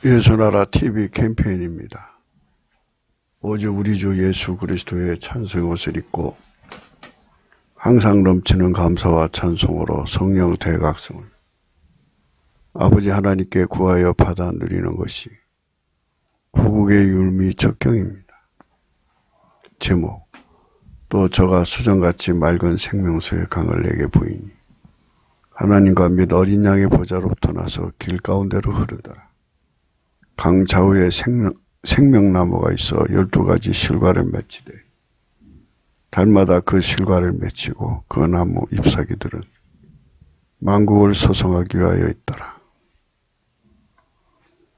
예수나라 TV 캠페인입니다. 오직 우리 주 예수 그리스도의 찬송의 옷을 입고 항상 넘치는 감사와 찬송으로 성령 대각성을 아버지 하나님께 구하여 받아 누리는 것이 구국의 율미 적경입니다. 제목, 또 저가 수정같이 맑은 생명수의 강을 내게 보이니 하나님과 및 어린 양의 보좌로부터 나서 길 가운데로 흐르더라. 강 좌우에 생명나무가 있어 12가지 실과를 맺히되 달마다 그 실과를 맺히고 그 나무 잎사귀들은 만국을 소성하기 위하여 있더라.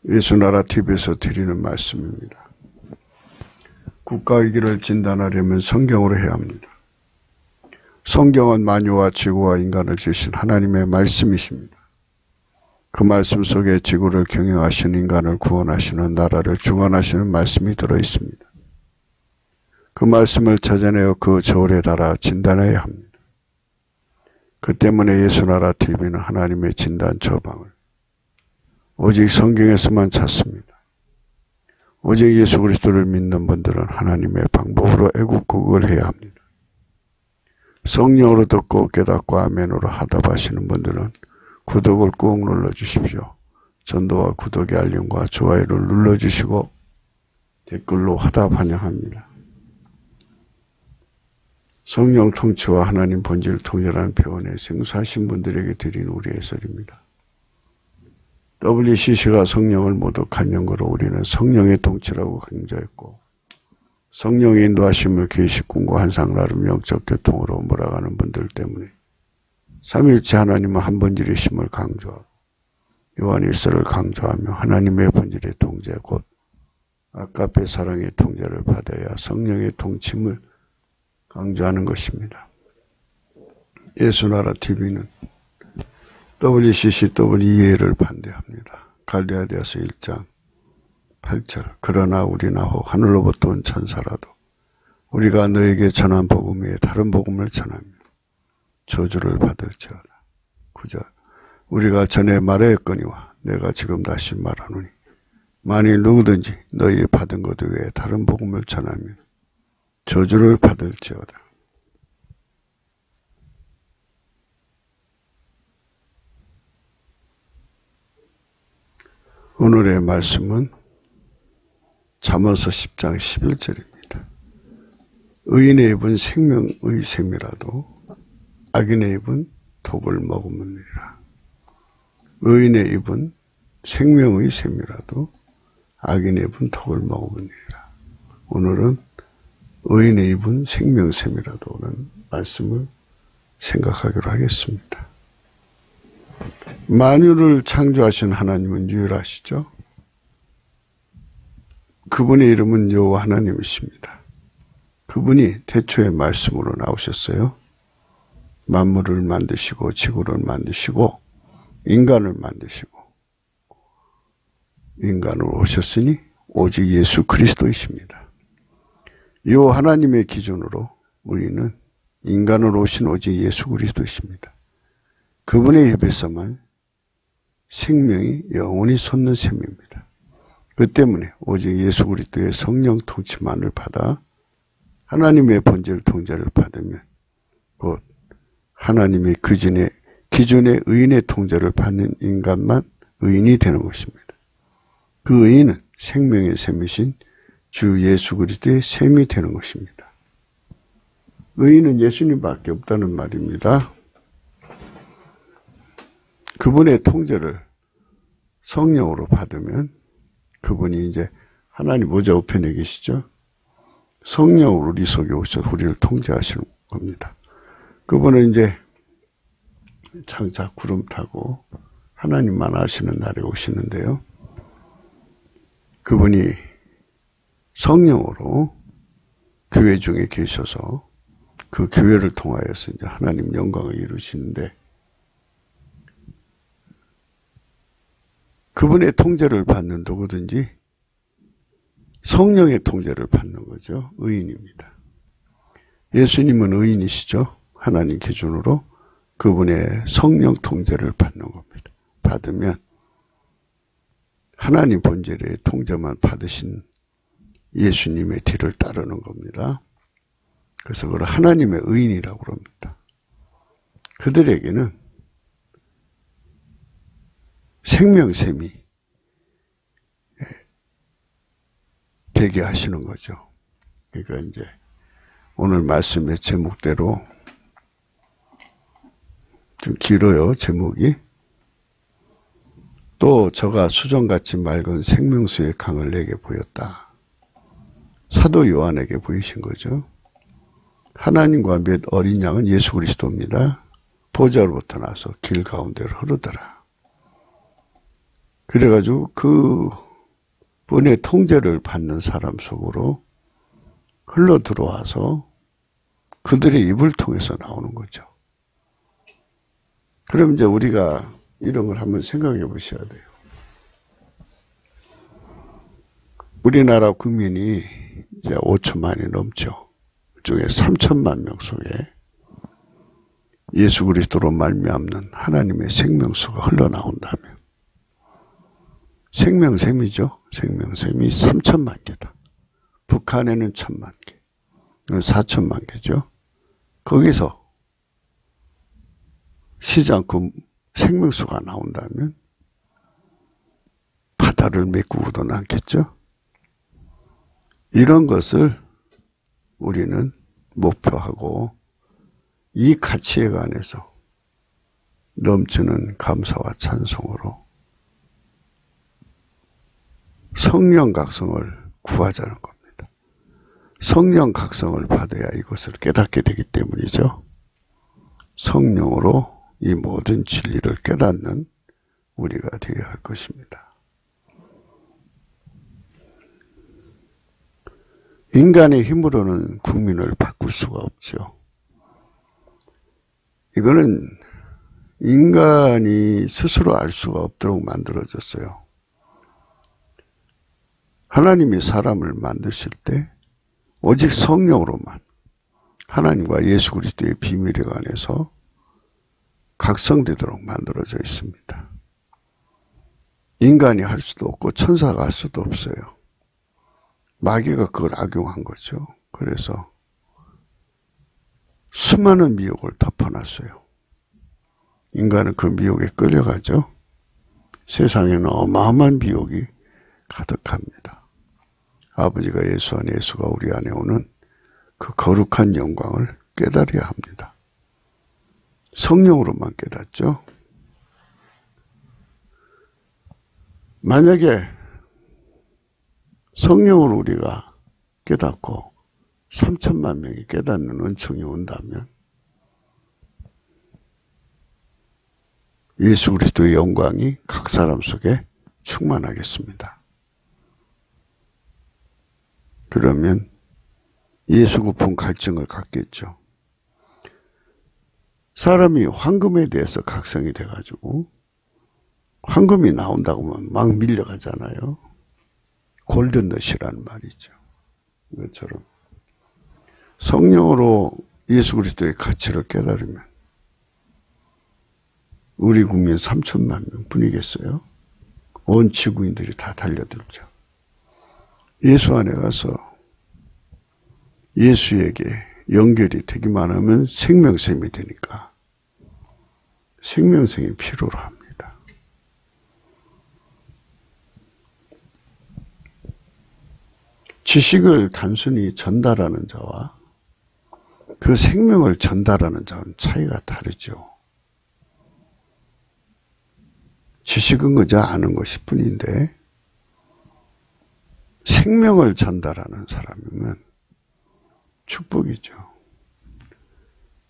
예수나라 TV에서 드리는 말씀입니다. 국가 위기를 진단하려면 성경으로 해야 합니다. 성경은 만유와 지구와 인간을 지으신 하나님의 말씀이십니다. 그 말씀 속에 지구를 경영하시는 인간을 구원하시는 나라를 주관하시는 말씀이 들어있습니다. 그 말씀을 찾아내어 그 저울에 달아 진단해야 합니다. 그 때문에 예수나라 TV는 하나님의 진단 처방을 오직 성경에서만 찾습니다. 오직 예수 그리스도를 믿는 분들은 하나님의 방법으로 애국국을 해야 합니다. 성령으로 듣고 깨닫고 아멘으로 하답하시는 분들은 구독을 꾹 눌러주십시오. 전도와 구독의 알림과 좋아요를 눌러주시고 댓글로 화답 환영합니다. 성령 통치와 하나님 본질 통일하는 표현에 생수하신 분들에게 드리는 우리의 설입니다. WCC가 성령을 모두 간영으로 우리는 성령의 통치라고 강조했고 성령의 인도하심을 계시꾼과 한상 나름 영적 교통으로 몰아가는 분들 때문에 삼일체 하나님은 한 본질이심을 강조하고 요한일서를 강조하며 하나님의 본질의 통제 곧 아까페 사랑의 통제를 받아야 성령의 통침을 강조하는 것입니다. 예수나라 TV는 WCCWEA를 반대합니다. 갈라디아서 1장 8절 그러나 우리나 혹 하늘로부터 온 천사라도 우리가 너에게 전한 복음 외에 다른 복음을 전하며 저주를 받을지어다. 9절 우리가 전에 말하였거니와 내가 지금 다시 말하노니 만일 누구든지 너희 받은 것 외에 다른 복음을 전하면 저주를 받을지어다. 오늘의 말씀은 잠언서 10장 11절입니다. 의인의 입은 생명의 샘이라도 악인의 입은 독을 머금으리라. 의인의 입은 생명의 샘이라도 악인의 입은 독을 머금으리라. 오늘은 의인의 입은 생명샘이라도는 말씀을 생각하기로 하겠습니다. 만유를 창조하신 하나님은 유일하시죠. 그분의 이름은 여호와 하나님이십니다. 그분이 태초의 말씀으로 나오셨어요. 만물을 만드시고 지구를 만드시고 인간을 만드시고 인간으로 오셨으니 오직 예수 그리스도이십니다. 이 하나님의 기준으로 우리는 인간으로 오신 오직 예수 그리스도이십니다. 그분의 입에서만 생명이 영원히 솟는 셈입니다. 그 때문에 오직 예수 그리스도의 성령 통치만을 받아 하나님의 본질 통제를 받으면 곧 하나님의 기준의 의인의 통제를 받는 인간만 의인이 되는 것입니다. 그 의인은 생명의 셈이신 주 예수 그리스도의 셈이 되는 것입니다. 의인은 예수님밖에 없다는 말입니다. 그분의 통제를 성령으로 받으면 그분이 이제 하나님 보좌 우편에 계시죠. 성령으로 우리 속에 오셔서 우리를 통제하시는 겁니다. 그분은 이제 장차 구름 타고 하나님만 아시는 날에 오시는데요. 그분이 성령으로 교회 중에 계셔서 그 교회를 통하여서 이제 하나님 영광을 이루시는데 그분의 통제를 받는 누구든지 성령의 통제를 받는 거죠. 의인입니다. 예수님은 의인이시죠. 하나님 기준으로 그분의 성령 통제를 받는 겁니다. 받으면 하나님 본질의 통제만 받으신 예수님의 뒤를 따르는 겁니다. 그래서 그걸 하나님의 의인이라고 합니다. 그들에게는 생명샘이 되게 하시는 거죠. 그러니까 이제 오늘 말씀의 제목대로 좀 길어요, 제목이. 또 저가 수정같이 맑은 생명수의 강을 내게 보였다. 사도 요한에게 보이신 거죠. 하나님과 몇 어린 양은 예수 그리스도입니다. 보좌로부터 나서 길 가운데로 흐르더라. 그래가지고 그 분의 통제를 받는 사람 속으로 흘러 들어와서 그들의 입을 통해서 나오는 거죠. 그럼 이제 우리가 이런 걸 한번 생각해 보셔야 돼요. 우리나라 국민이 이제 5천만이 넘죠. 그중에 3천만 명 속에 예수 그리스도로 말미암는 하나님의 생명수가 흘러나온다면 생명샘이죠. 생명샘이 3천만 개다. 북한에는 1,000만 개, 4천만 개죠. 거기서 쉬지 않고 생명수가 나온다면 바다를 메꾸고도 않겠죠. 이런 것을 우리는 목표하고 이 가치에 관해서 넘치는 감사와 찬송으로 성령 각성을 구하자는 겁니다. 성령 각성을 받아야 이것을 깨닫게 되기 때문이죠. 성령으로 이 모든 진리를 깨닫는 우리가 되어야 할 것입니다. 인간의 힘으로는 국민을 바꿀 수가 없죠. 이거는 인간이 스스로 알 수가 없도록 만들어졌어요. 하나님이 사람을 만드실 때 오직 성령으로만 하나님과 예수 그리스도의 비밀에 관해서 각성되도록 만들어져 있습니다. 인간이 할 수도 없고 천사가 할 수도 없어요. 마귀가 그걸 악용한 거죠. 그래서 수많은 미혹을 덮어놨어요. 인간은 그 미혹에 끌려가죠. 세상에는 어마어마한 미혹이 가득합니다. 아버지가 예수 안에, 예수가 우리 안에 오는 그 거룩한 영광을 깨달아야 합니다. 성령으로만 깨닫죠. 만약에 성령으로 우리가 깨닫고 3천만 명이 깨닫는 은총이 온다면 예수 그리스도의 영광이 각 사람 속에 충만하겠습니다. 그러면 예수 고품 갈증을 갖겠죠. 사람이 황금에 대해서 각성이 돼가지고 황금이 나온다고 하면 막 밀려가잖아요. 골든넛이라는 말이죠. 이것처럼 성령으로 예수 그리스도의 가치를 깨달으면 우리 국민 3천만 명 뿐이겠어요? 온 지구인들이 다 달려들죠. 예수 안에 가서 예수에게 연결이 되기만 하면 생명샘이 되니까 생명샘이 필요로 합니다. 지식을 단순히 전달하는 자와 그 생명을 전달하는 자는 차이가 다르죠. 지식은 그저 아는 것일 뿐인데 생명을 전달하는 사람이면 축복이죠.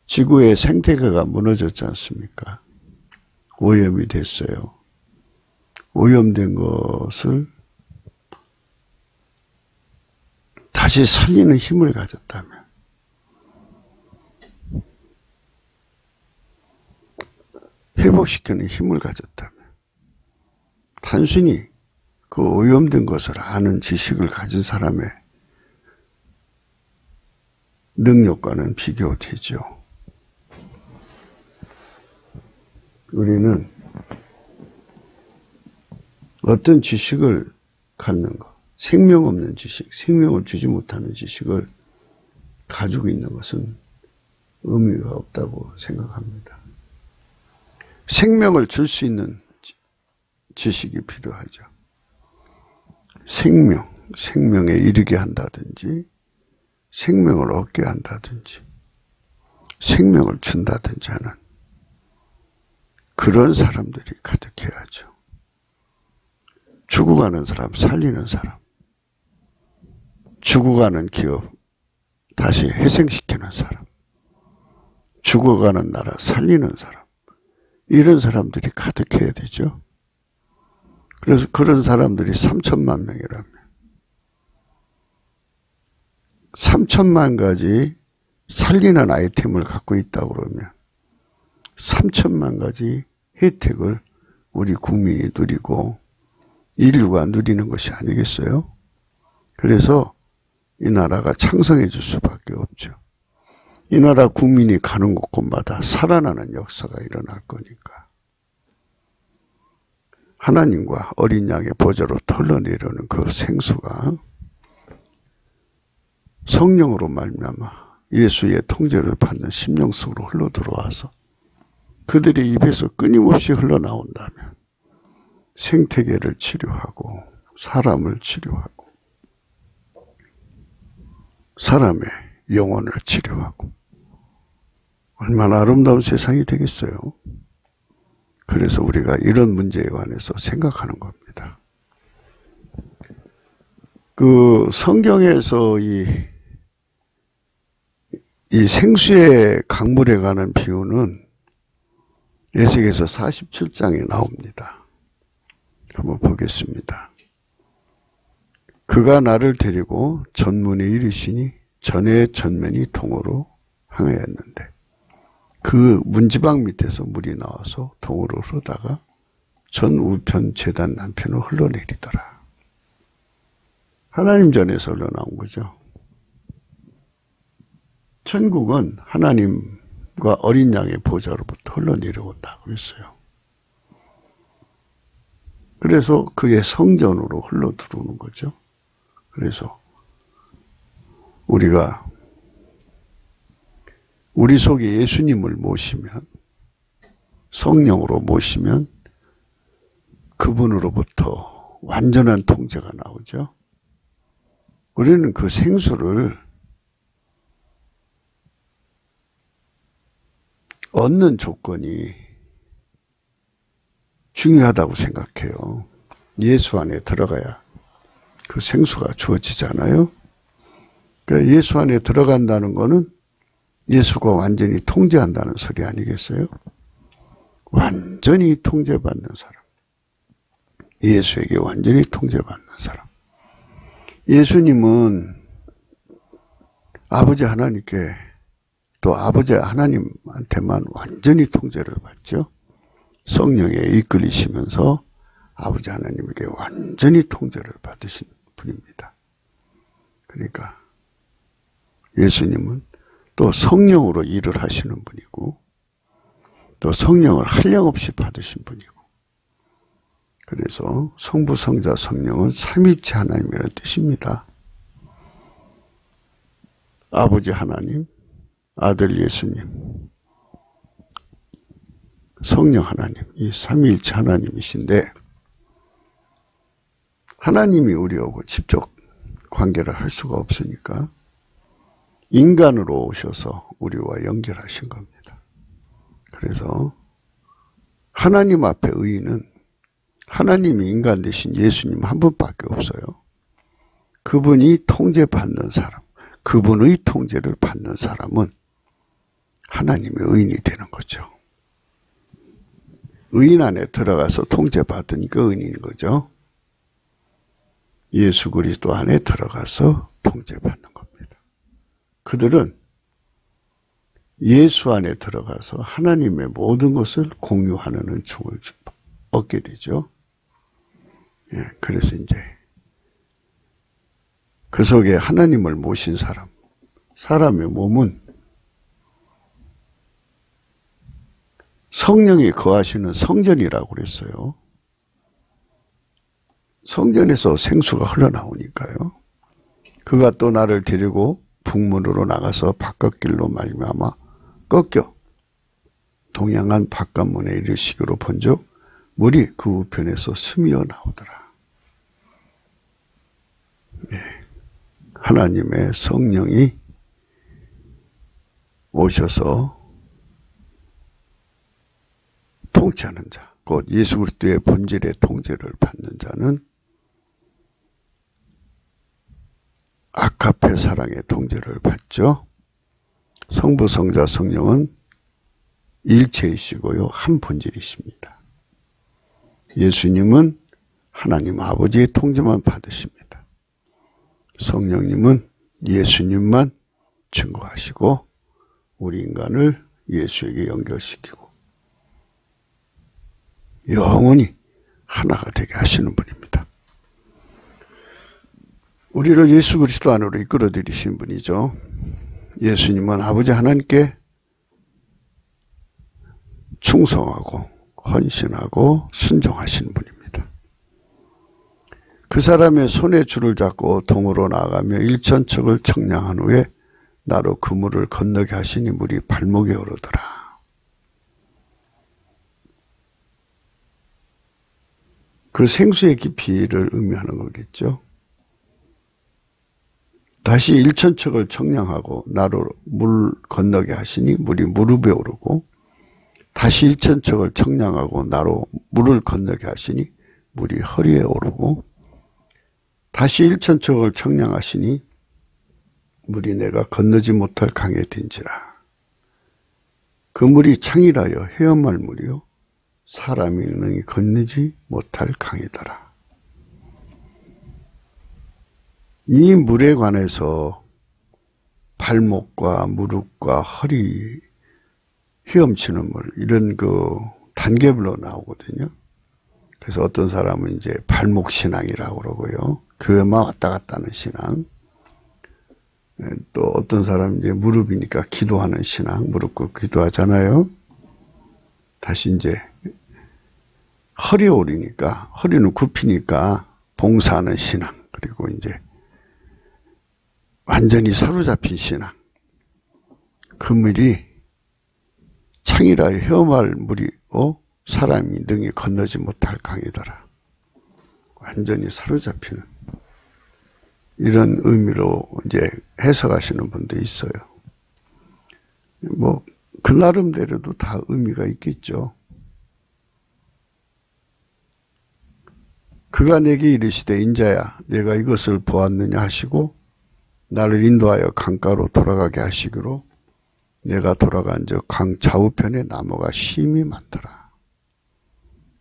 지구의 생태계가 무너졌지 않습니까? 오염이 됐어요. 오염된 것을 다시 살리는 힘을 가졌다면 회복시키는 힘을 가졌다면 단순히 그 오염된 것을 아는 지식을 가진 사람의 능력과는 비교되죠. 우리는 어떤 지식을 갖는 것, 생명 없는 지식, 생명을 주지 못하는 지식을 가지고 있는 것은 의미가 없다고 생각합니다. 생명을 줄 수 있는 지식이 필요하죠. 생명에 이르게 한다든지, 생명을 얻게 한다든지, 생명을 준다든지 하는 그런 사람들이 가득해야죠. 죽어가는 사람, 살리는 사람, 죽어가는 기업, 다시 회생시키는 사람, 죽어가는 나라, 살리는 사람, 이런 사람들이 가득해야 되죠. 그래서 그런 사람들이 3천만 명이라면 3천만 가지 살리는 아이템을 갖고 있다고 그러면 3천만 가지 혜택을 우리 국민이 누리고 인류가 누리는 것이 아니겠어요? 그래서 이 나라가 창성해질 수밖에 없죠. 이 나라 국민이 가는 곳곳마다 살아나는 역사가 일어날 거니까. 하나님과 어린 양의 보좌로 흘러내려오는 그 생수가 성령으로 말미암아 예수의 통제를 받는 심령 속으로 흘러들어와서 그들의 입에서 끊임없이 흘러나온다면 생태계를 치료하고 사람을 치료하고 사람의 영혼을 치료하고 얼마나 아름다운 세상이 되겠어요. 그래서 우리가 이런 문제에 관해서 생각하는 겁니다. 그 성경에서 이 생수의 강물에 관한 비유는 에스겔서 47장에 나옵니다. 한번 보겠습니다. 그가 나를 데리고 전문에 이르시니 전의 전면이 동으로 항하였는데 그 문지방 밑에서 물이 나와서 동으로 흐르다가 전 우편 제단 남편으로 흘러내리더라. 하나님 전에서 흘러나온 거죠. 천국은 하나님과 어린 양의 보좌로부터 흘러내려온다고 그랬어요. 그래서 그의 성전으로 흘러들어오는 거죠. 그래서 우리가 우리 속에 예수님을 모시면, 성령으로 모시면 그분으로부터 완전한 통제가 나오죠. 우리는 그 생수를 얻는 조건이 중요하다고 생각해요. 예수 안에 들어가야 그 생수가 주어지잖아요. 그러니까 예수 안에 들어간다는 거는 예수가 완전히 통제한다는 소리 아니겠어요? 완전히 통제받는 사람. 예수에게 완전히 통제받는 사람. 예수님은 아버지 하나님께 또 아버지 하나님한테만 완전히 통제를 받죠. 성령에 이끌리시면서 아버지 하나님에게 완전히 통제를 받으신 분입니다. 그러니까 예수님은 또 성령으로 일을 하시는 분이고 또 성령을 한량없이 받으신 분이고 그래서 성부, 성자, 성령은 삼위일체 하나님이라는 뜻입니다. 아버지 하나님, 아들 예수님, 성령 하나님, 이 삼위일체 하나님이신데 하나님이 우리하고 직접 관계를 할 수가 없으니까 인간으로 오셔서 우리와 연결하신 겁니다. 그래서 하나님 앞에 의인은 하나님이 인간 되신 예수님 한 분밖에 없어요. 그분이 통제받는 사람, 그분의 통제를 받는 사람은 하나님의 의인이 되는 거죠. 의인 안에 들어가서 통제받으니까 의인인 거죠. 예수 그리스도 안에 들어가서 통제받는 겁니다. 그들은 예수 안에 들어가서 하나님의 모든 것을 공유하는 은총을 얻게 되죠. 예, 그래서 이제 그 속에 하나님을 모신 사람, 사람의 몸은 성령이 거하시는 성전이라고 그랬어요. 성전에서 생수가 흘러나오니까요. 그가 또 나를 데리고 북문으로 나가서 바깥길로 말미암아 꺾여 동양한 바깥문에 이르시기로 본즉 물이 그 우편에서 스미어 나오더라. 네. 하나님의 성령이 오셔서 통치하는 자, 곧 예수 그리스도의 본질의 통제를 받는 자는 아카페 사랑의 통제를 받죠. 성부, 성자, 성령은 일체이시고요. 한 본질이십니다. 예수님은 하나님 아버지의 통제만 받으십니다. 성령님은 예수님만 증거하시고 우리 인간을 예수에게 연결시키고 영원히 하나가 되게 하시는 분입니다. 우리를 예수 그리스도 안으로 이끌어들이신 분이죠. 예수님은 아버지 하나님께 충성하고 헌신하고 순종하신 분입니다. 그 사람의 손에 줄을 잡고 동으로 나아가며 일천척을 청량한 후에 나로 그 물을 건너게 하시니 물이 발목에 오르더라. 그 생수의 깊이를 의미하는 거겠죠. 다시 일천척을 청량하고 나로 물 건너게 하시니 물이 무릎에 오르고 다시 일천척을 청량하고 나로 물을 건너게 하시니 물이 허리에 오르고 다시 일천척을 청량하시니 물이 내가 건너지 못할 강에 든지라. 그 물이 창이라여 헤엄할 물이요 사람이 능히 건너지 못할 강이더라. 이 물에 관해서 발목과 무릎과 허리, 헤엄치는 물 이런 그 단계별로 나오거든요. 그래서 어떤 사람은 이제 발목 신앙이라고 그러고요. 교회만 왔다 갔다 하는 신앙. 또 어떤 사람은 이제 무릎이니까 기도하는 신앙, 무릎 꿇고 기도하잖아요. 다시 이제 허리 오리니까, 허리는 굽히니까 봉사하는 신앙, 그리고 이제 완전히 사로잡힌 신앙. 그 물이 창이라 헤엄할 물이요 사람이 능히 건너지 못할 강이더라. 완전히 사로잡히는 이런 의미로 이제 해석하시는 분도 있어요. 뭐 그 나름대로도 다 의미가 있겠죠. 그가 내게 이르시되 인자야 내가 이것을 보았느냐 하시고 나를 인도하여 강가로 돌아가게 하시기로 내가 돌아간즉 강 좌우편에 나무가 심이 많더라.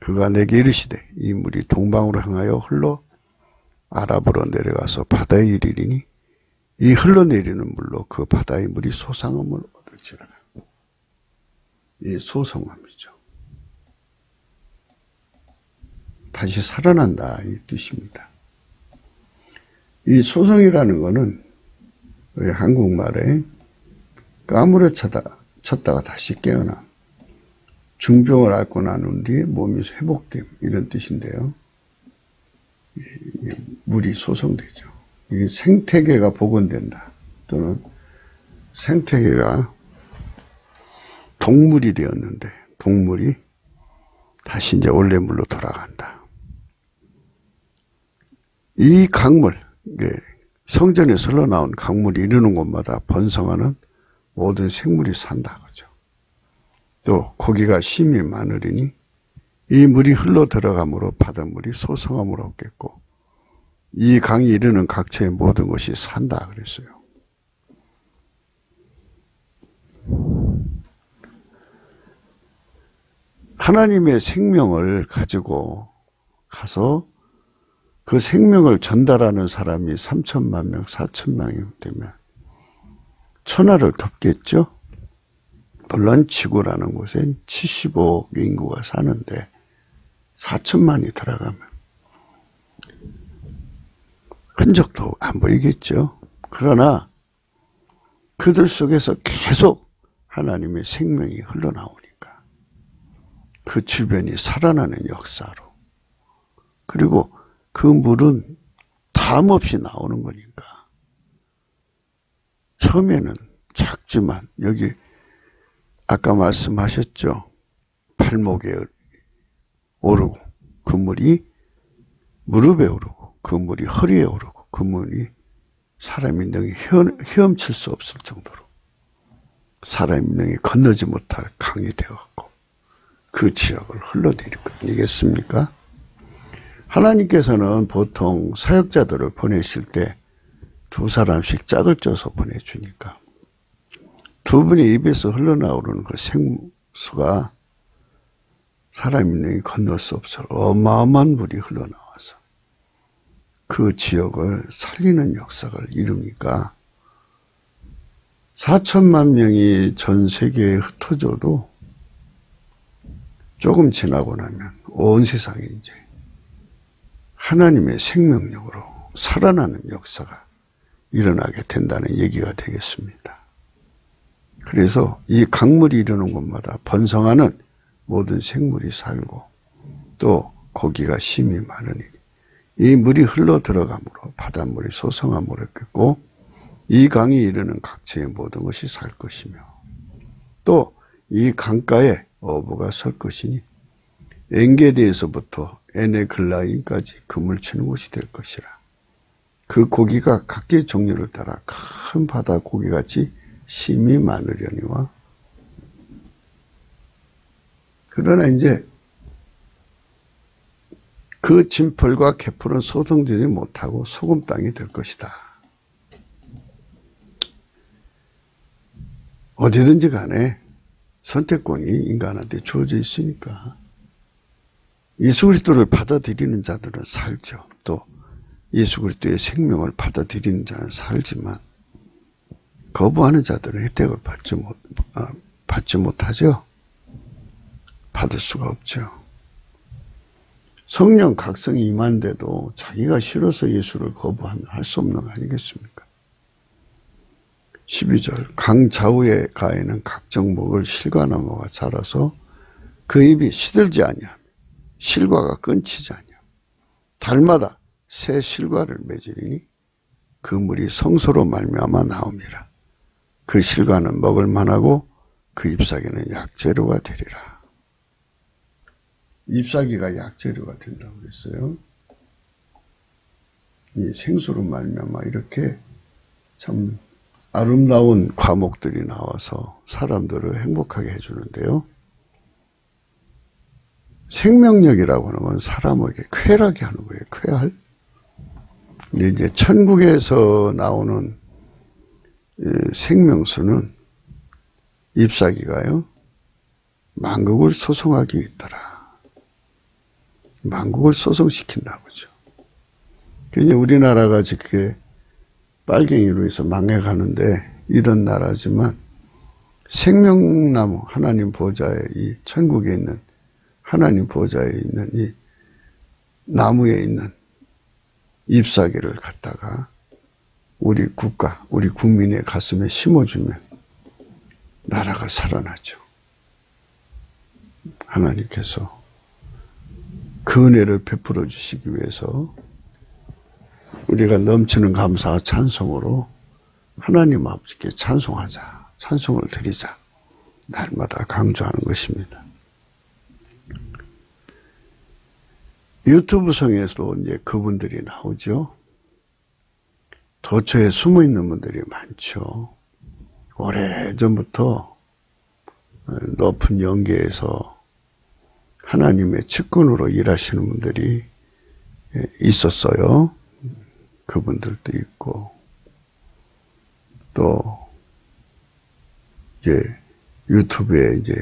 그가 내게 이르시되 이 물이 동방으로 향하여 흘러 아랍으로 내려가서 바다에 이르리니 이 흘러내리는 물로 그 바다의 물이 소상함을 얻을지라. 이 소성함이죠. 다시 살아난다 이 뜻입니다. 이 소성이라는 것은 우리 한국말에 까무러쳤다가 다시 깨어남, 중병을 앓고 난 뒤에 몸이 회복됨 이런 뜻인데요. 물이 소성되죠. 이게 생태계가 복원된다 또는 생태계가 동물이 되었는데 동물이 다시 이제 원래 물로 돌아간다. 이 강물, 성전에서 흘러나온 강물이 이르는 곳마다 번성하는 모든 생물이 산다. 그죠? 또 고기가 심이 많으리니 이 물이 흘러 들어감으로 바닷물이 소성함을 얻겠고 이 강이 이르는 각처의 모든 것이 산다 그랬어요. 하나님의 생명을 가지고 가서 그 생명을 전달하는 사람이 3천만 명, 4천명이 되면 천하를 덮겠죠. 물론 지구라는 곳엔 75억 인구가 사는데 4천만이 들어가면 흔적도 안 보이겠죠. 그러나 그들 속에서 계속 하나님의 생명이 흘러나오니까 그 주변이 살아나는 역사로 그리고 그 물은 담 없이 나오는 거니까. 처음에는 작지만 여기 아까 말씀하셨죠. 발목에 오르고 그 물이 무릎에 오르고 그 물이 허리에 오르고 그 물이 사람의 능히 헤엄칠 수 없을 정도로 사람의 능히 건너지 못할 강이 되었고 그 지역을 흘러내릴 것 아니겠습니까? 하나님께서는 보통 사역자들을 보내실 때 두 사람씩 짝을 쪄서 보내주니까 두 분의 입에서 흘러나오는 그 생수가 사람이 능히 건널 수 없어 어마어마한 물이 흘러나와서 그 지역을 살리는 역사를 이루니까 4천만 명이 전 세계에 흩어져도 조금 지나고 나면 온 세상에 이제 하나님의 생명력으로 살아나는 역사가 일어나게 된다는 얘기가 되겠습니다. 그래서 이 강물이 이르는 곳마다 번성하는 모든 생물이 살고 또 고기가 심이 많으니 이 물이 흘러 들어감으로 바닷물이 소성함으로 겠고 이 강이 이르는 각지의 모든 것이 살 것이며 또 이 강가에 어부가 설 것이니 엔게디에서부터 에네글라임까지 그물 치는 곳이 될 것이라. 그 고기가 각기 종류를 따라 큰 바다 고기같이 심이 많으려니와 그러나 이제 그 진펄과 개풀은 소성되지 못하고 소금 땅이 될 것이다. 어디든지 간에 선택권이 인간한테 주어져 있으니까 예수 그리스도를 받아들이는 자들은 살죠. 또 예수 그리스도의 생명을 받아들이는 자는 살지만 거부하는 자들은 혜택을 받지 못하죠. 받을 수가 없죠. 성령 각성이 임한데도 자기가 싫어서 예수를 거부하면 할 수 없는 거 아니겠습니까? 12절 강 좌우의 가에는 각종 먹을 실과나무가 자라서 그 잎이 시들지 아니하며 실과가 끊치지 아니하며 달마다 새 실과를 맺으리니 그 물이 성소로 말미암아 나옵니다. 그 실과는 먹을 만하고 그 잎사귀는 약재료가 되리라. 잎사귀가 약재료가 된다고 그랬어요. 이 생수로 말미암아 이렇게 참 아름다운 과목들이 나와서 사람들을 행복하게 해주는데요. 생명력이라고 하는 건 사람에게 쾌락이 하는 거예요. 쾌할. 이제 천국에서 나오는 생명수는 잎사귀가요. 만국을 소송하기 있더라. 만국을 소송시킨다고죠. 그러니까 우리나라가 지금 빨갱이로 해서 망해가는데 이런 나라지만 생명나무 하나님 보좌에 이 천국에 있는 하나님 보좌에 있는 이 나무에 있는 잎사귀를 갖다가 우리 국가, 우리 국민의 가슴에 심어주면 나라가 살아나죠. 하나님께서 그 은혜를 베풀어 주시기 위해서 우리가 넘치는 감사와 찬송으로 하나님 아버지께 찬송하자, 찬송을 드리자 날마다 강조하는 것입니다. 유튜브 성에서도 이제 그분들이 나오죠. 도처에 숨어 있는 분들이 많죠. 오래전부터 높은 영계에서 하나님의 측근으로 일하시는 분들이 있었어요. 그분들도 있고, 또, 이제 유튜브에 이제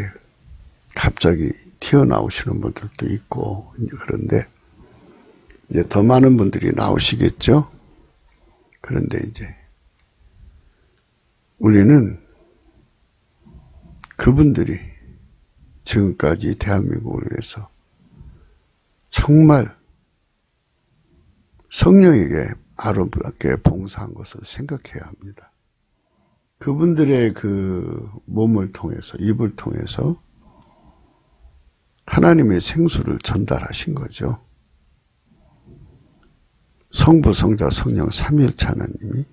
갑자기 튀어나오시는 분들도 있고, 그런데 이제 더 많은 분들이 나오시겠죠? 그런데 이제 우리는 그분들이 지금까지 대한민국을 위해서 정말 성령에게 아름답게 봉사한 것을 생각해야 합니다. 그분들의 그 몸을 통해서, 입을 통해서 하나님의 생수를 전달하신 거죠. 성부, 성자, 성령 삼위일체 하나님이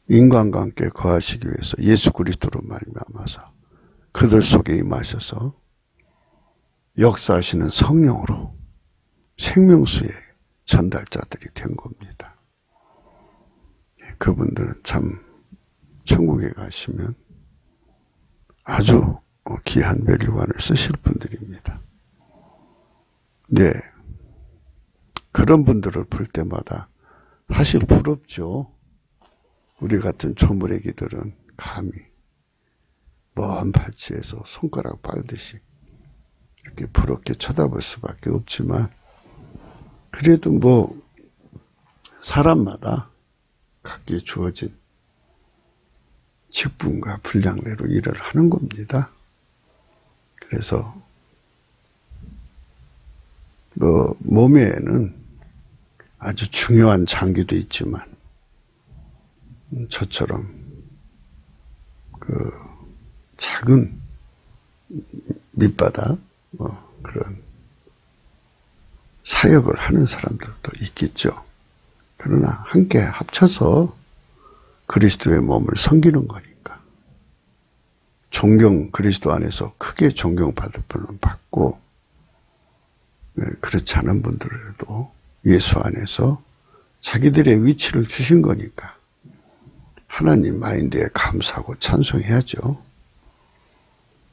인간과 함께 거하시기 위해서 예수 그리스도로 말미암아서 그들 속에 임하셔서 역사하시는 성령으로 생명수의 전달자들이 된 겁니다. 그분들은 참 천국에 가시면 아주 귀한 멸류관을 쓰실 분들입니다. 네, 그런 분들을 볼 때마다 사실 부럽죠. 우리 같은 조물애기들은 감히 먼 발치에서 손가락 빨듯이 이렇게 부럽게 쳐다볼 수밖에 없지만, 그래도 뭐 사람마다 각기 주어진 직분과 분량대로 일을 하는 겁니다. 그래서 뭐 몸에는 아주 중요한 장기도 있지만 저처럼 그 작은 밑바닥 그런 사역을 하는 사람들도 있겠죠. 그러나 함께 합쳐서 그리스도의 몸을 섬기는 거니까 그리스도 안에서 크게 존경받을 분은 받고, 그렇지 않은 분들도 예수 안에서 자기들의 위치를 주신 거니까 하나님 마인드에 감사하고 찬송해야죠.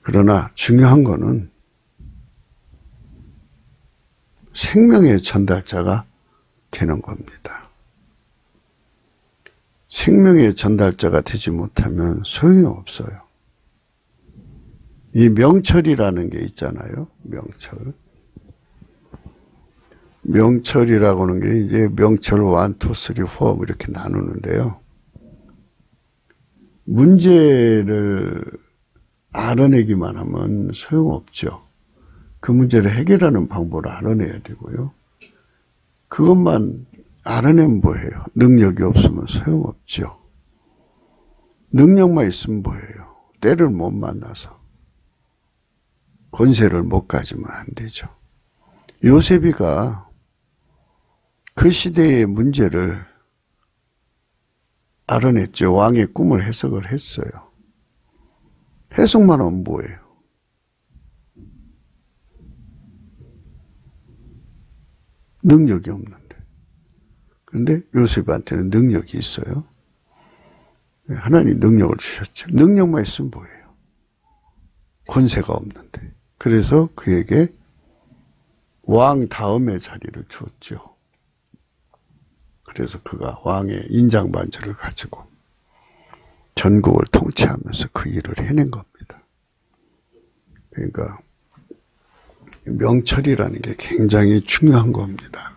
그러나 중요한 거는 생명의 전달자가 되는 겁니다. 생명의 전달자가 되지 못하면 소용이 없어요. 이 명철이라는 게 있잖아요. 명철이라고 하는 게 이제 명철 1, 2, 3, 4 이렇게 나누는데요. 문제를 알아내기만 하면 소용없죠. 그 문제를 해결하는 방법을 알아내야 되고요. 그것만 알아내면 뭐예요? 능력이 없으면 소용없죠. 능력만 있으면 뭐예요? 때를 못 만나서 권세를 못 가지면 안 되죠. 요셉이가 그 시대의 문제를 알아냈죠. 왕의 꿈을 해석을 했어요. 해석만 하면 뭐예요? 능력이 없는데. 그런데 요셉한테는 능력이 있어요. 하나님 능력을 주셨죠. 능력만 있으면 뭐예요? 권세가 없는데. 그래서 그에게 왕 다음의 자리를 주었죠. 그래서 그가 왕의 인장반지를 가지고 전국을 통치하면서 그 일을 해낸 겁니다. 그러니까 명철이라는 게 굉장히 중요한 겁니다.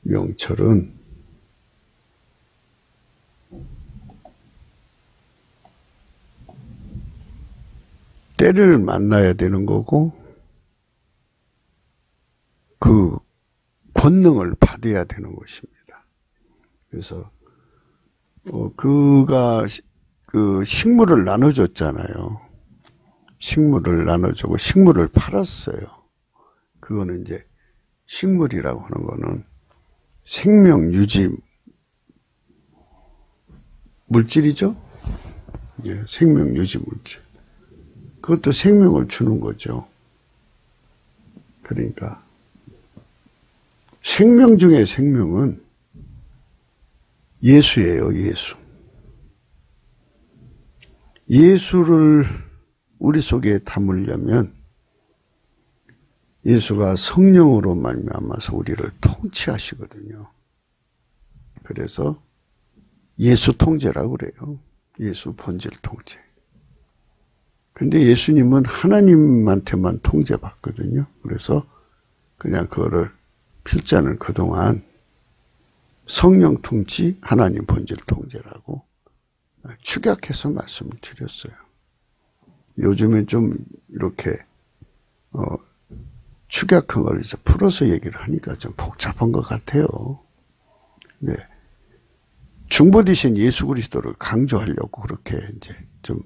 명철은 때를 만나야 되는 거고 그 권능을 받아야 되는 것입니다. 그래서 그가 그 식물을 나눠줬잖아요. 식물을 나눠주고 식물을 팔았어요. 그거는 이제 식물이라고 하는 거는 생명 유지 물질이죠. 예, 생명 유지 물질. 그것도 생명을 주는 거죠. 그러니까 생명 중에 생명은 예수예요. 예수를 우리 속에 담으려면 예수가 성령으로 말미암아서 우리를 통치하시거든요. 그래서 예수 통제라고 그래요. 예수 본질 통제. 근데 예수님은 하나님한테만 통제받거든요. 그래서 그냥 그거를 필자는 그동안 성령 통치, 하나님 본질 통제라고 축약해서 말씀을 드렸어요. 요즘엔 좀 이렇게 축약한 걸 이제 풀어서 얘기를 하니까 좀 복잡한 것 같아요. 네. 중보되신 예수 그리스도를 강조하려고 그렇게 이제 좀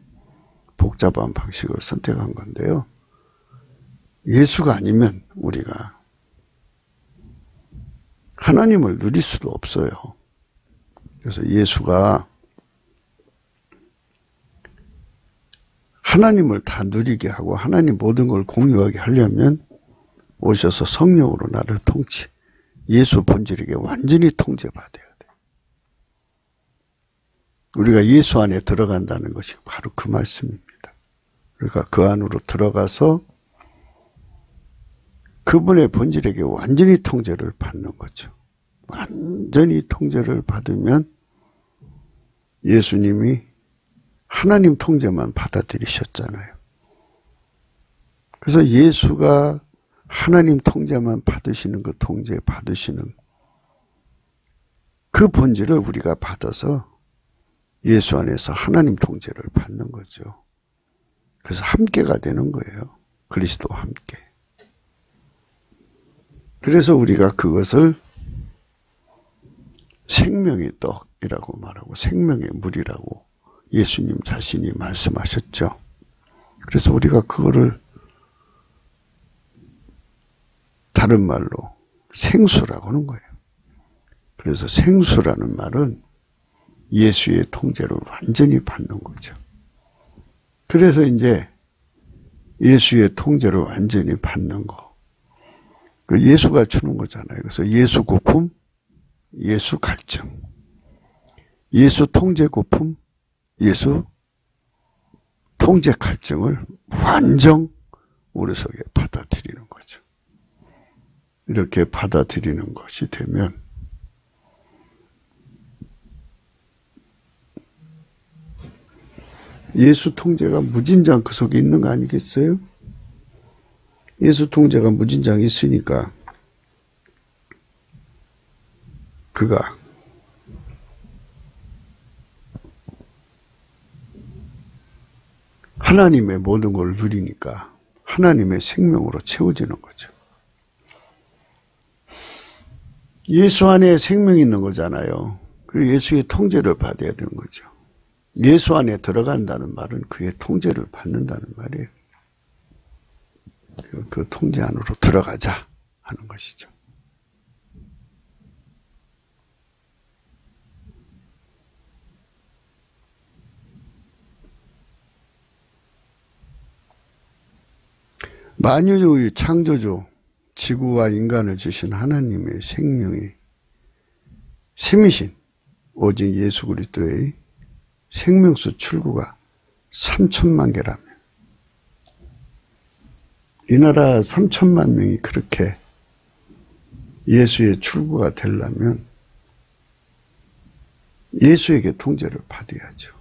복잡한 방식을 선택한 건데요. 예수가 아니면 우리가 하나님을 누릴 수도 없어요. 그래서 예수가 하나님을 다 누리게 하고 하나님 모든 걸 공유하게 하려면 오셔서 성령으로 나를 예수 본질에게 완전히 통제받아야 돼. 우리가 예수 안에 들어간다는 것이 바로 그 말씀입니다. 그러니까 그 안으로 들어가서 그분의 본질에게 완전히 통제를 받는 거죠. 완전히 통제를 받으면 예수님이 하나님 통제만 받아들이셨잖아요. 그래서 예수가 하나님 통제만 받으시는 그 통제 받으시는 그 본질을 우리가 받아서 예수 안에서 하나님 통제를 받는 거죠. 그래서 함께가 되는 거예요. 그리스도와 함께. 그래서 우리가 그것을 생명의 떡이라고 말하고 생명의 물이라고 예수님 자신이 말씀하셨죠. 그래서 우리가 그거를 다른 말로 생수라고 하는 거예요. 그래서 생수라는 말은 예수의 통제를 완전히 받는 거죠. 그래서 이제 예수의 통제를 완전히 받는 거. 예수가 주는 거잖아요. 그래서 예수 고품, 예수 갈증. 예수 통제 고품, 예수 통제 갈증을 완전 우리 속에 받아들이는 거죠. 이렇게 받아들이는 것이 되면 예수 통제가 무진장 그 속에 있는 거 아니겠어요? 예수 통제가 무진장 있으니까 그가 하나님의 모든 걸 누리니까 하나님의 생명으로 채워지는 거죠. 예수 안에 생명이 있는 거잖아요. 그 예수의 통제를 받아야 되는 거죠. 예수 안에 들어간다는 말은 그의 통제를 받는다는 말이에요. 그 통제 안으로 들어가자 하는 것이죠. 만유의 창조주, 지구와 인간을 주신 하나님의 생명이 셈이신 오직 예수 그리스도의 생명수 출구가 3천만 개라면 이 나라 3천만 명이 그렇게 예수의 출구가 되려면 예수에게 통제를 받아야죠.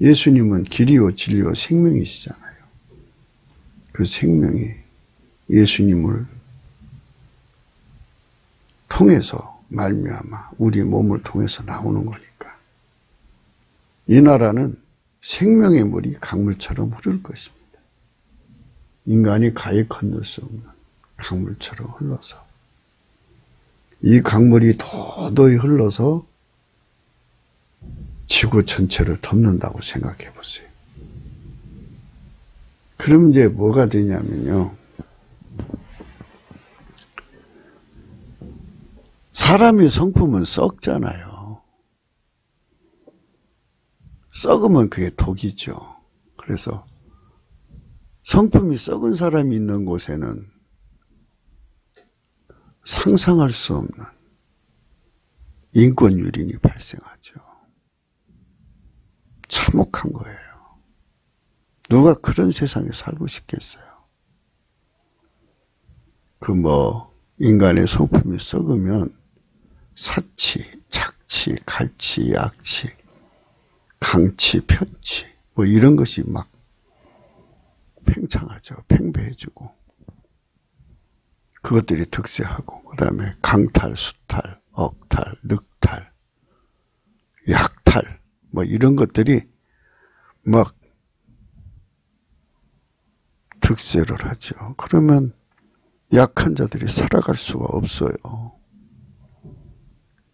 예수님은 길이요 진리요 생명이시잖아요. 그 생명이 예수님을 통해서 말미암아 우리 몸을 통해서 나오는 거니까 이 나라는 생명의 물이 강물처럼 흐를 것입니다. 인간이 가히 건널 수 없는 강물처럼 흘러서 이 강물이 도도히 흘러서 지구 전체를 덮는다고 생각해 보세요. 그럼 이제 뭐가 되냐면요. 사람의 성품은 썩잖아요. 썩으면 그게 독이죠. 그래서 성품이 썩은 사람이 있는 곳에는 상상할 수 없는 인권유린이 발생하죠. 참혹한 거예요. 누가 그런 세상에 살고 싶겠어요? 인간의 성품이 썩으면 사치, 착치, 갈치, 약치, 강치, 편치, 이런 것이 막 팽창하죠. 팽배해지고. 그것들이 득세하고, 그 다음에 강탈, 수탈, 억탈, 늑탈, 약탈, 이런 것들이 막 득세를 하죠. 그러면 약한 자들이 살아갈 수가 없어요.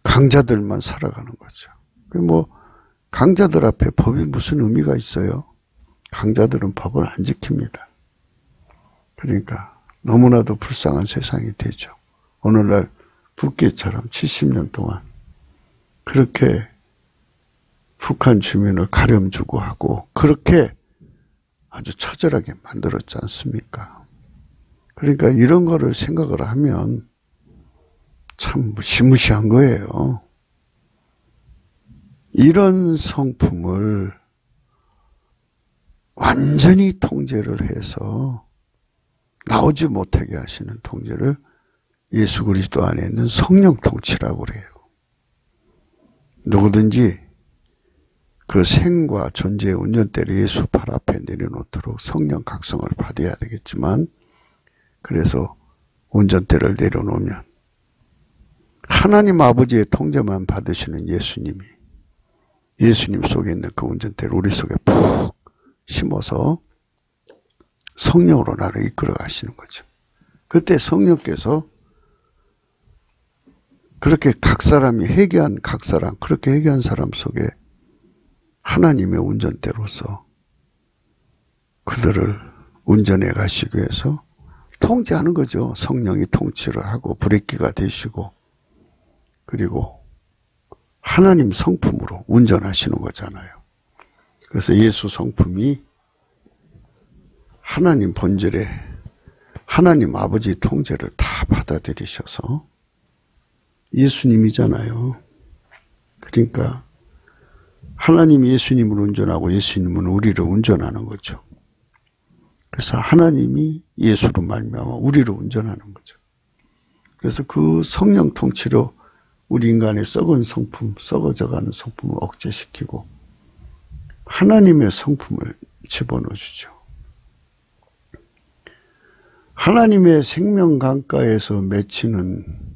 강자들만 살아가는 거죠. 강자들 앞에 법이 무슨 의미가 있어요? 강자들은 법을 안 지킵니다. 그러니까 너무나도 불쌍한 세상이 되죠. 오늘날 북계처럼 70년 동안 그렇게 북한 주민을 가렴주고 하고 그렇게 아주 처절하게 만들었지 않습니까? 그러니까 이런 거를 생각을 하면 참 무시무시한 거예요. 이런 성품을 완전히 통제를 해서 나오지 못하게 하시는 통제를 예수 그리스도 안에 있는 성령 통치라고 그래요. 누구든지 그 생과 존재의 운전대를 예수 발 앞에 내려놓도록 성령 각성을 받아야 되겠지만, 그래서 운전대를 내려놓으면 하나님 아버지의 통제만 받으시는 예수님 속에 있는 그 운전대를 우리 속에 푹 심어서 성령으로 나를 이끌어 가시는 거죠. 그때 성령께서 그렇게 각 사람이 그렇게 회개한 사람 속에 하나님의 운전대로서 그들을 운전해 가시기 위해서 통제하는 거죠. 성령이 통치를 하고 브레이크가 되시고, 그리고 하나님 성품으로 운전하시는 거잖아요. 그래서 예수 성품이 하나님 본질에 하나님 아버지 통제를 다 받아들이셔서 예수님이잖아요. 그러니까 하나님이 예수님을 운전하고 예수님은 우리를 운전하는 거죠. 그래서 하나님이 예수로 말미암아 우리를 운전하는 거죠. 그래서 그 성령 통치로 우리 인간의 썩은 성품, 썩어져가는 성품을 억제시키고 하나님의 성품을 집어넣어 주죠. 하나님의 생명 강가에서 맺히는,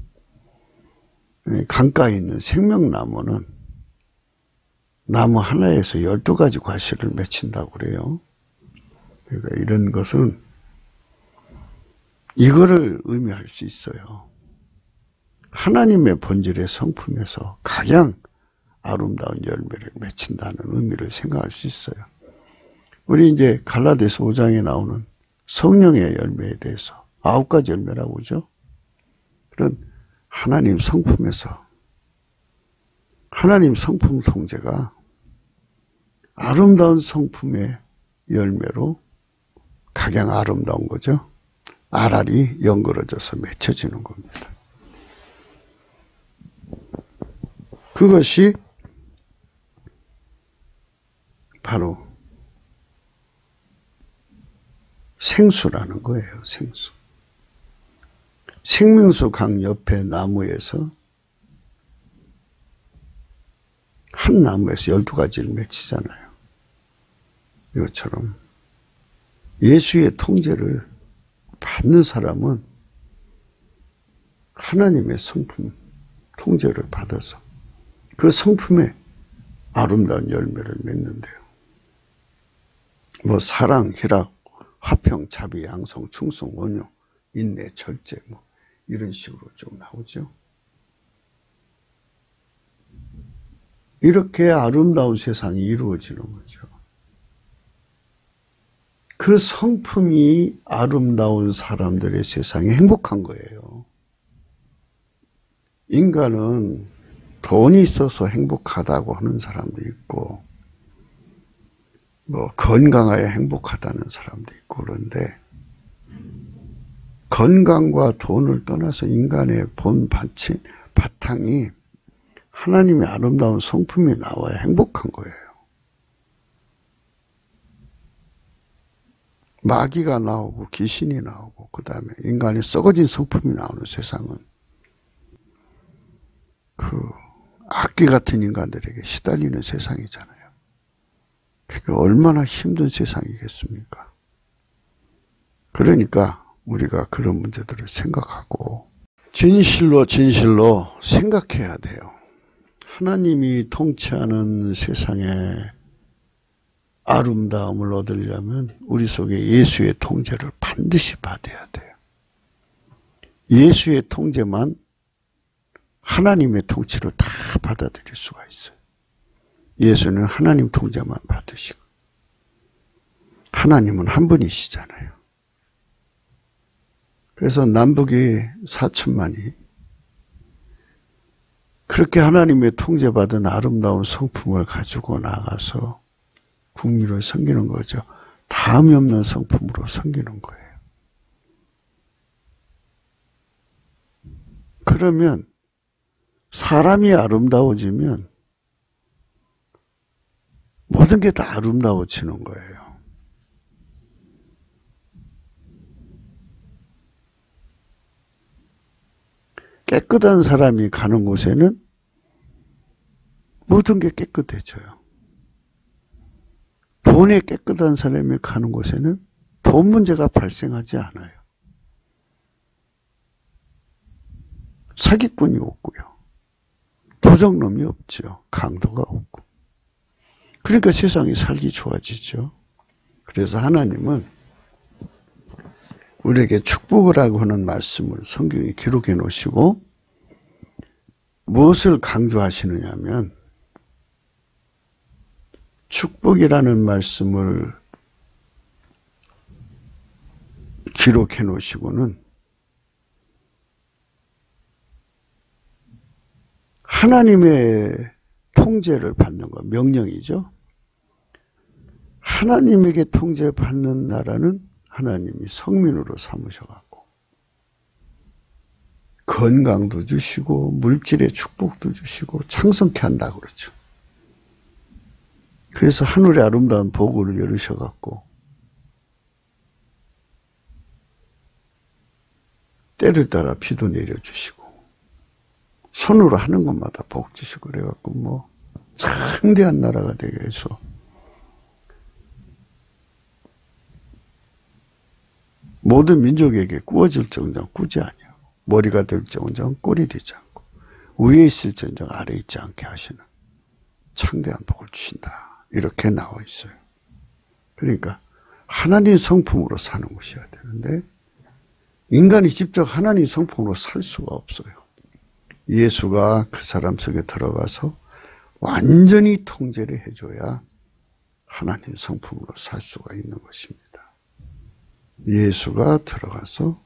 강가에 있는 생명나무는 나무 하나에서 12가지 과실을 맺힌다고 그래요. 그러니까 이런 것은 이거를 의미할 수 있어요. 하나님의 본질의 성품에서 가장 아름다운 열매를 맺힌다는 의미를 생각할 수 있어요. 우리 이제 갈라디아서 5장에 나오는 성령의 열매에 대해서 9가지 열매라고 그러죠. 그런 하나님 성품에서 하나님 성품 통제가 아름다운 성품의 열매로 가장 아름다운 거죠. 알알이 연그러져서 맺혀지는 겁니다. 그것이 바로 생수라는 거예요. 생수. 생명수 강 옆에 나무에서 한 나무에서 12가지를 맺히잖아요. 이것처럼 예수의 통제를 받는 사람은 하나님의 성품 통제를 받아서 그 성품에 아름다운 열매를 맺는데요. 사랑, 희락, 화평, 자비, 양성, 충성, 온유, 인내, 절제 이런 식으로 쭉 나오죠. 이렇게 아름다운 세상이 이루어지는 거죠. 그 성품이 아름다운 사람들의 세상이 행복한 거예요. 인간은 돈이 있어서 행복하다고 하는 사람도 있고, 건강하여 행복하다는 사람도 있고, 그런데 건강과 돈을 떠나서 인간의 본 바탕이 하나님의 아름다운 성품이 나와야 행복한 거예요. 마귀가 나오고 귀신이 나오고 그 다음에 인간의 썩어진 성품이 나오는 세상은 악귀 같은 인간들에게 시달리는 세상이잖아요. 그러니까 얼마나 힘든 세상이겠습니까? 그러니까 우리가 그런 문제들을 생각하고 진실로 생각해야 돼요. 하나님이 통치하는 세상에 아름다움을 얻으려면 우리 속에 예수의 통제를 반드시 받아야 돼요. 예수의 통제만 하나님의 통치를 다 받아들일 수가 있어요. 예수는 하나님 통제만 받으시고 하나님은 한 분이시잖아요. 그래서 남북이 4천만이 그렇게 하나님의 통제받은 아름다운 성품을 가지고 나가서 국민을 섬기는 거죠. 다음이 없는 성품으로 섬기는 거예요. 그러면 사람이 아름다워지면 모든 게 다 아름다워지는 거예요. 깨끗한 사람이 가는 곳에는 모든 게 깨끗해져요. 돈이 깨끗한 사람이 가는 곳에는 돈 문제가 발생하지 않아요. 사기꾼이 없고요. 도적놈이 없죠. 강도가 없고. 그러니까 세상이 살기 좋아지죠. 그래서 하나님은 우리에게 축복을 하고 하는 말씀을 성경에 기록해 놓으시고 무엇을 강조하시느냐면 축복이라는 말씀을 기록해 놓으시고는 하나님의 통제를 받는 것, 명령이죠. 하나님에게 통제받는 나라는 하나님이 성민으로 삼으셔갖고 건강도 주시고 물질의 축복도 주시고 창성케 한다고 그러죠. 그래서 하늘의 아름다운 보고를 열으셔갖고 때를 따라 비도 내려주시고 손으로 하는 것마다 복 주시고 그래갖고 뭐 창대한 나라가 되게 해서 모든 민족에게 꾸어질 정정 꾸지 아니하고 머리가 될 정정 꼴이 되지 않고 위에 있을 정정 아래에 있지 않게 하시는 창대한 복을 주신다. 이렇게 나와 있어요. 그러니까 하나님 성품으로 사는 것이어야 되는데 인간이 직접 하나님 성품으로 살 수가 없어요. 예수가 그 사람 속에 들어가서 완전히 통제를 해줘야 하나님 성품으로 살 수가 있는 것입니다. 예수가 들어가서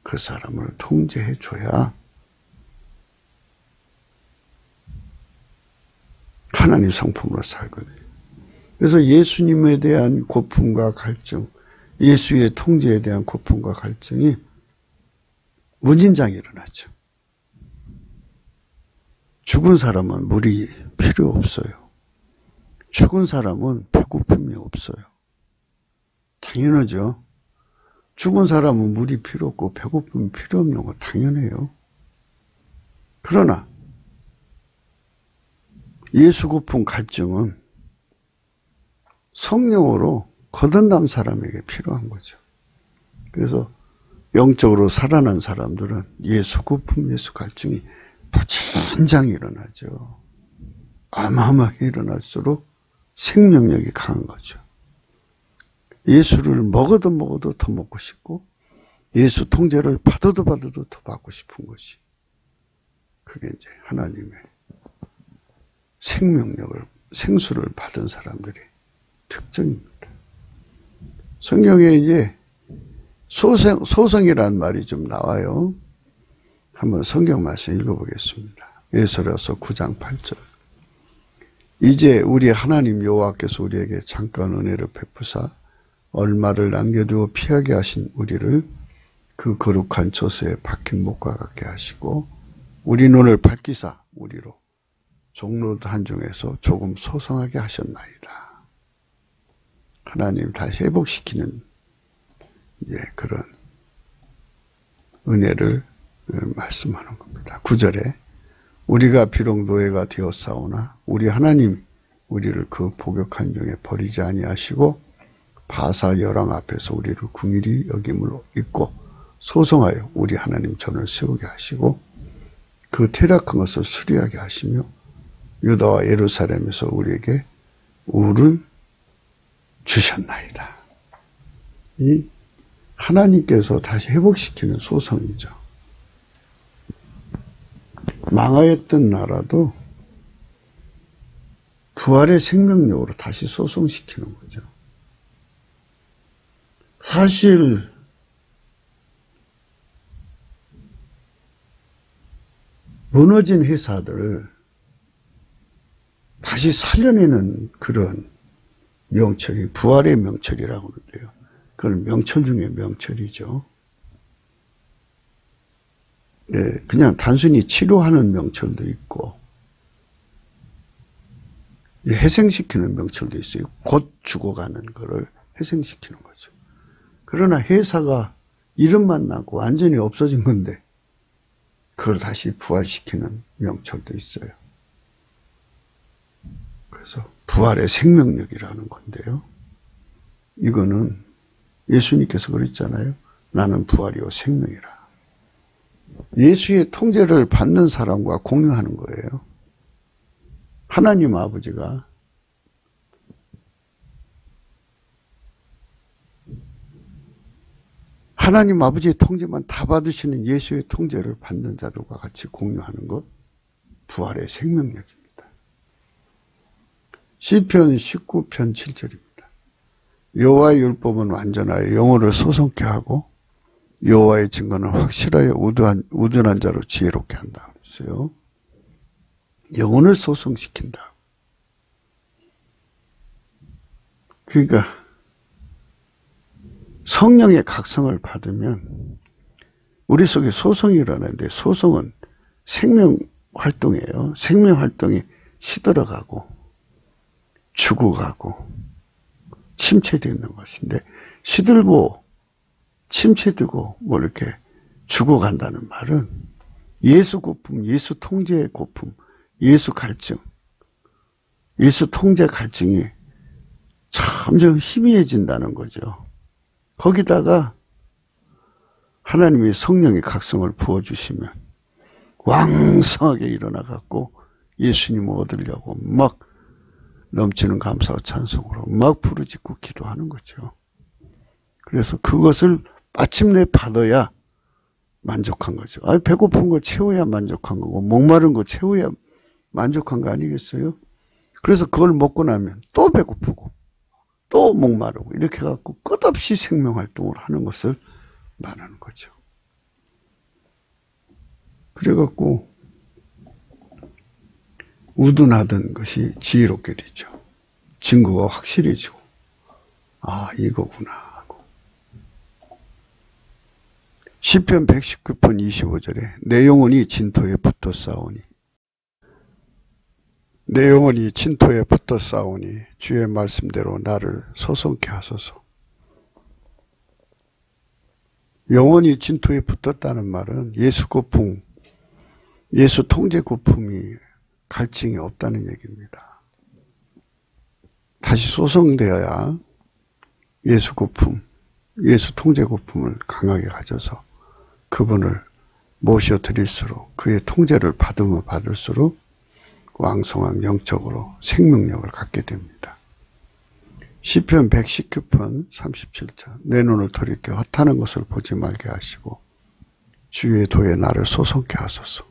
그 사람을 통제해줘야 하나님 성품으로 살거든요. 그래서 예수님에 대한 고품과 갈증, 예수의 통제에 대한 고품과 갈증이 무진장이 일어나죠. 죽은 사람은 물이 필요 없어요. 죽은 사람은 배고픔이 없어요. 당연하죠. 죽은 사람은 물이 필요 없고 배고픔이 필요 없는 거 당연해요. 그러나 예수 고품 갈증은 성령으로 거듭난 사람에게 필요한 거죠. 그래서 영적으로 살아난 사람들은 예수 고품, 예수 갈증이 부진장히 일어나죠. 어마어마하게 일어날수록 생명력이 강한 거죠. 예수를 먹어도 더 먹고 싶고 예수 통제를 받아도 더 받고 싶은 것이 그게 이제 하나님의 생명력을 생수를 받은 사람들의 특징입니다. 성경에 이제 소성이라는 말이 좀 나와요. 한번 성경 말씀 읽어보겠습니다. 에스라서 9장 8절. 이제 우리 하나님 여호와께서 우리에게 잠깐 은혜를 베푸사 얼마를 남겨두어 피하게 하신 우리를 그 거룩한 처소에 박힌 목과 같게 하시고 우리 눈을 밝히사 우리로 종로도 한중에서 조금 소성하게 하셨나이다. 하나님 다시 회복시키는 그런 은혜를 말씀하는 겁니다. 9절에 우리가 비록 노예가 되었사오나 우리 하나님 우리를 그 복역한 중에 버리지 아니하시고 바사 여랑 앞에서 우리를 긍휼히 여김을 잊고 소성하여 우리 하나님 전을 세우게 하시고 그 퇴락한 것을 수리하게 하시며 유다와 예루살렘에서 우리에게 우를 주셨나이다. 이 하나님께서 다시 회복시키는 소성이죠. 망하였던 나라도 부활의 생명력으로 다시 소성시키는 거죠. 사실 무너진 회사들을 다시 살려내는 그런 명철이 부활의 명철이라고 그러대요. 그건 명철 중에 명철이죠. 예, 그냥 단순히 치료하는 명철도 있고 회생시키는 명철도 있어요. 곧 죽어가는 거를 회생시키는 거죠. 그러나 회사가 이름만 나고 완전히 없어진 건데 그걸 다시 부활시키는 명철도 있어요. 그래서 부활의 생명력이라는 건데요. 이거는 예수님께서 그랬잖아요. 나는 부활이요 생명이라. 예수의 통제를 받는 사람과 공유하는 거예요. 하나님 아버지가 하나님 아버지의 통제만 다 받으시는 예수의 통제를 받는 자들과 같이 공유하는 것, 부활의 생명력입니다. 시편 19편 7절입니다. 여호와의 율법은 완전하여 영혼을 소성케 하고 여호와의 증거는 확실하여 우둔한 자로 지혜롭게 한다. 그랬어요. 영혼을 소성시킨다. 그러니까 성령의 각성을 받으면 우리 속에 소성이 일어나는데 소성은 생명 활동이에요. 생명 활동이 시들어가고 죽어가고 침체되는 것인데 시들고 침체되고 뭐 이렇게 죽어간다는 말은 예수 고품, 예수 통제의 고품, 예수 갈증, 예수 통제 갈증이 점점 희미해진다는 거죠. 거기다가 하나님의 성령의 각성을 부어주시면 왕성하게 일어나갖고 예수님을 얻으려고 막 넘치는 감사와 찬송으로 막 부르짖고 기도하는 거죠. 그래서 그것을 마침내 받아야 만족한 거죠. 배고픈 거 채워야 만족한 거고 목마른 거 채워야 만족한 거 아니겠어요? 그래서 그걸 먹고 나면 또 배고프고 또 목마르고 이렇게 해갖고 끝없이 생명활동을 하는 것을 말하는 거죠. 그래갖고 우둔하던 것이 지혜롭게 되죠. 증거가 확실해지고 이거구나 하고. 시편 119편 25절에 내 영혼이 진토에 붙어 싸우니 내 영혼이 진토에 붙어 싸우니 주의 말씀대로 나를 소성케 하소서. 영혼이 진토에 붙었다는 말은 예수 고품, 예수 통제 고품이 갈증이 없다는 얘기입니다. 다시 소성되어야 예수 고품, 예수 통제 고품을 강하게 가져서 그분을 모셔드릴수록 그의 통제를 받으면 받을수록 왕성한 영적으로 생명력을 갖게 됩니다. 시편 119편 37절 내 눈을 돌이켜 헛하는 것을 보지 말게 하시고 주의 도에 나를 소성케 하소서.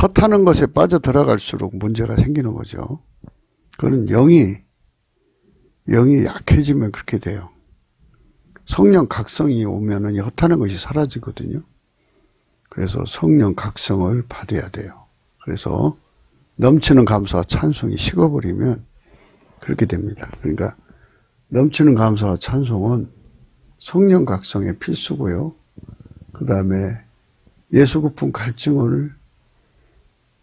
헛하는 것에 빠져들어갈수록 문제가 생기는 거죠. 그거는 영이 약해지면 그렇게 돼요. 성령 각성이 오면은 헛하는 것이 사라지거든요. 그래서 성령 각성을 받아야 돼요. 그래서 넘치는 감사와 찬송이 식어버리면 그렇게 됩니다. 그러니까 넘치는 감사와 찬송은 성령 각성의 필수고요. 그 다음에 예수 고품 갈증을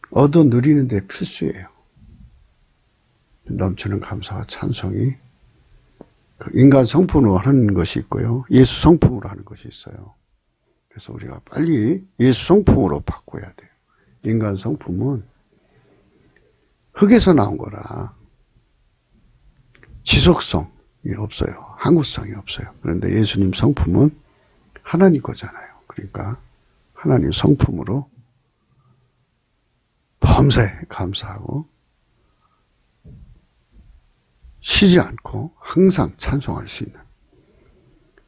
얻어 누리는 데 필수예요. 넘치는 감사와 찬송이 인간 성품으로 하는 것이 있고요. 예수 성품으로 하는 것이 있어요. 그래서 우리가 빨리 예수 성품으로 바꿔야 돼요. 인간 성품은 흙에서 나온 거라 지속성이 없어요. 항구성이 없어요. 그런데 예수님 성품은 하나님 거잖아요. 그러니까 하나님 성품으로 범사에 감사하고 쉬지 않고 항상 찬송할 수 있는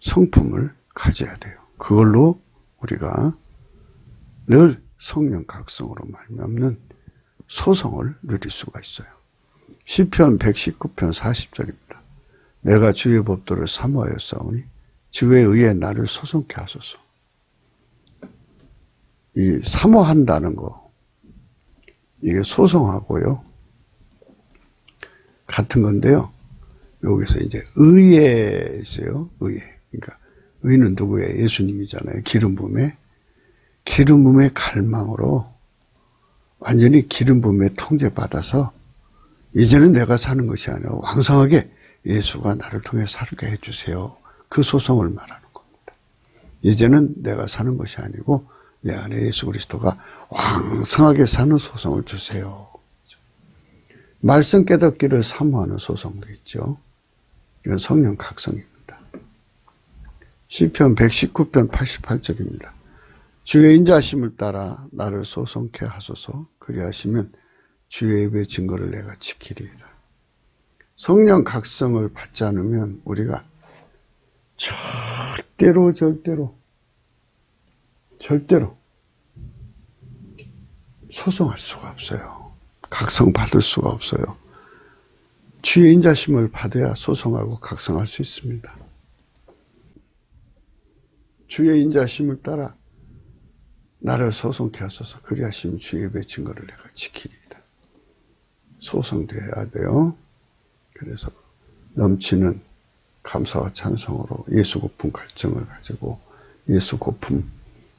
성품을 가져야 돼요. 그걸로 우리가 늘 성령 각성으로 말미암는 소성을 누릴 수가 있어요. 시편 119편 40절입니다. 내가 주의 법도를 사모하여 싸우니 주의 의에 나를 소성케 하소서. 이 사모한다는 거, 이게 소송하고요. 같은 건데요. 여기서 이제 의에 있어요. 의에. 그러니까 의는 누구예요? 예수님이잖아요. 기름 부음에. 기름 부음의 갈망으로 완전히 기름 부음에 통제받아서 이제는 내가 사는 것이 아니라 왕성하게 예수가 나를 통해 살게 해주세요. 그 소송을 말하는 겁니다. 이제는 내가 사는 것이 아니고 내 안에 예수 그리스도가 왕성하게 사는 소송을 주세요. 말씀 깨닫기를 사모하는 소송도 있죠. 이건 성령 각성입니다. 시편 119편 88절입니다. 주의 인자하심을 따라 나를 소송케 하소서. 그리하시면 주의 입의 증거를 내가 지키리이다. 성령 각성을 받지 않으면 우리가 절대로 소송할 수가 없어요. 각성 받을 수가 없어요. 주의 인자심을 받아야 소송하고 각성할 수 있습니다. 주의 인자심을 따라 나를 소송케 하소서. 그리하시면 주의 입의 증거를 내가 지키리이다. 소송돼야 돼요. 그래서 넘치는 감사와 찬송으로 예수 고품 갈증을 가지고 예수 고품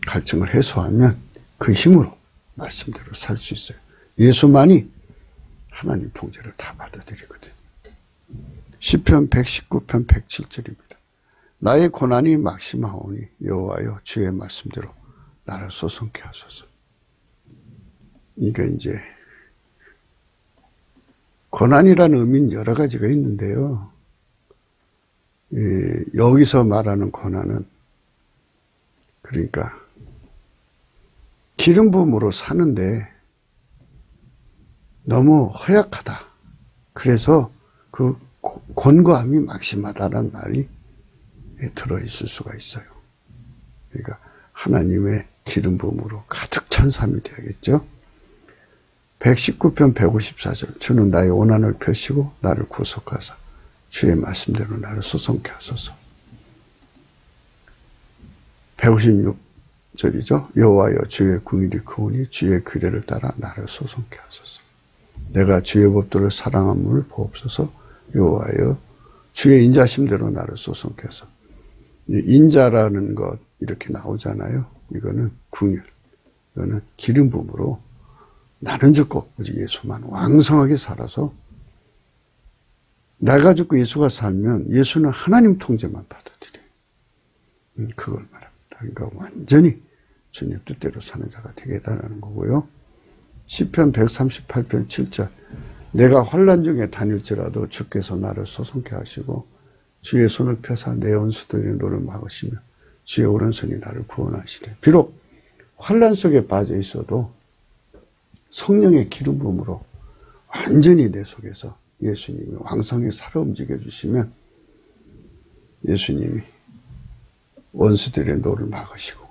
갈증을 해소하면 그 힘으로 말씀대로 살 수 있어요. 예수만이 하나님 통제를 다 받아들이거든요. 시편 119편 107절입니다. 나의 고난이 막심하오니 여호와여 주의 말씀대로 나를 소송케 하소서. 이게 이제 고난이라는 의미는 여러 가지가 있는데요. 여기서 말하는 고난은 그러니까 기름 부음으로 사는데 너무 허약하다. 그래서 그 곤고함이 막심하다는 말이 들어있을 수가 있어요. 그러니까 하나님의 기름 부음으로 가득 찬 삶이 되야겠죠. 119편 154절 주는 나의 원한을 펴시고 나를 구속하사 주의 말씀대로 나를 소송케 하소서. 156절이죠. 여호와여 주의 궁일이 크오니 주의 규례를 따라 나를 소송케 하소서. 내가 주의 법도를 사랑함을 보옵소서. 여호와여 주의 인자심대로 나를 소송케 하소서. 인자라는 것 이렇게 나오잖아요. 이거는 궁일, 이거는 기름 부음으로 나는 죽고 오직 예수만 왕성하게 살아서 내가 죽고 예수가 살면 예수는 하나님 통제만 받아들여요. 그걸 말합니다. 그러니까 완전히 주님 뜻대로 사는 자가 되겠다는 거고요. 시편 138편 7절 내가 환난 중에 다닐지라도 주께서 나를 소송케 하시고 주의 손을 펴사 내 원수들의 노를 막으시며 주의 오른손이 나를 구원하시네. 비록 환난 속에 빠져 있어도 성령의 기름 부음으로 완전히 내 속에서 예수님이 왕성히 살아 움직여 주시면 예수님이 원수들의 노를 막으시고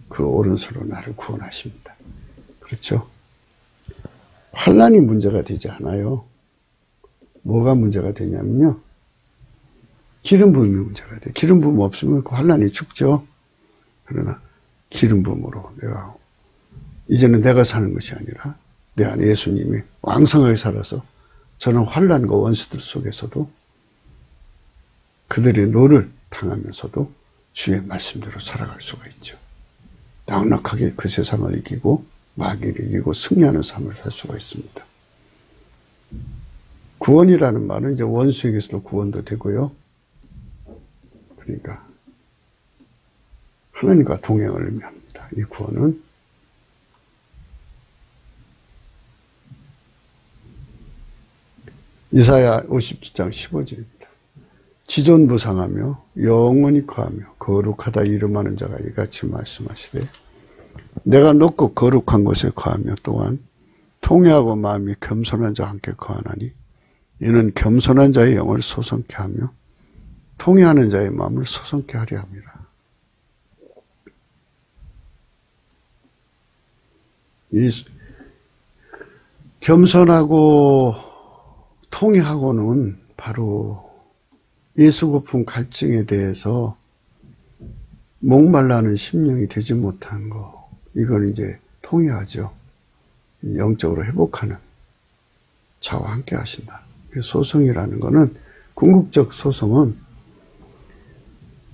그 오른손으로 나를 구원하십니다. 그렇죠? 환난이 문제가 되지 않아요. 뭐가 문제가 되냐면요. 기름 부음이 문제가 돼요. 기름 부음 없으면 그 환난이 죽죠. 그러나 기름 부음으로 이제는 내가 사는 것이 아니라 내 안에 예수님이 왕성하게 살아서 저는 환난과 원수들 속에서도 그들의 노를 당하면서도 주의 말씀대로 살아갈 수가 있죠. 넉넉하게 그 세상을 이기고 마귀를 이기고 승리하는 삶을 살 수가 있습니다. 구원이라는 말은 이제 원수에게서도 구원도 되고요. 그러니까 하나님과 동행을 의미합니다. 이 구원은 이사야 57장 15절입니다. 지존부상하며 영원히 거하며 거룩하다 이름하는 자가 이같이 말씀하시되 내가 높고 거룩한 곳에 거하며 또한 통회하고 마음이 겸손한 자와 함께 거하나니 이는 겸손한 자의 영을 소성케 하며 통회하는 자의 마음을 소성케 하려 함이라. 이 겸손하고 통회하고는 바로 예수 고품 갈증에 대해서 목말라는 심령이 되지 못한 거, 이건 이제 통해하죠. 영적으로 회복하는 자와 함께 하신다. 소성이라는 것은 궁극적 소성은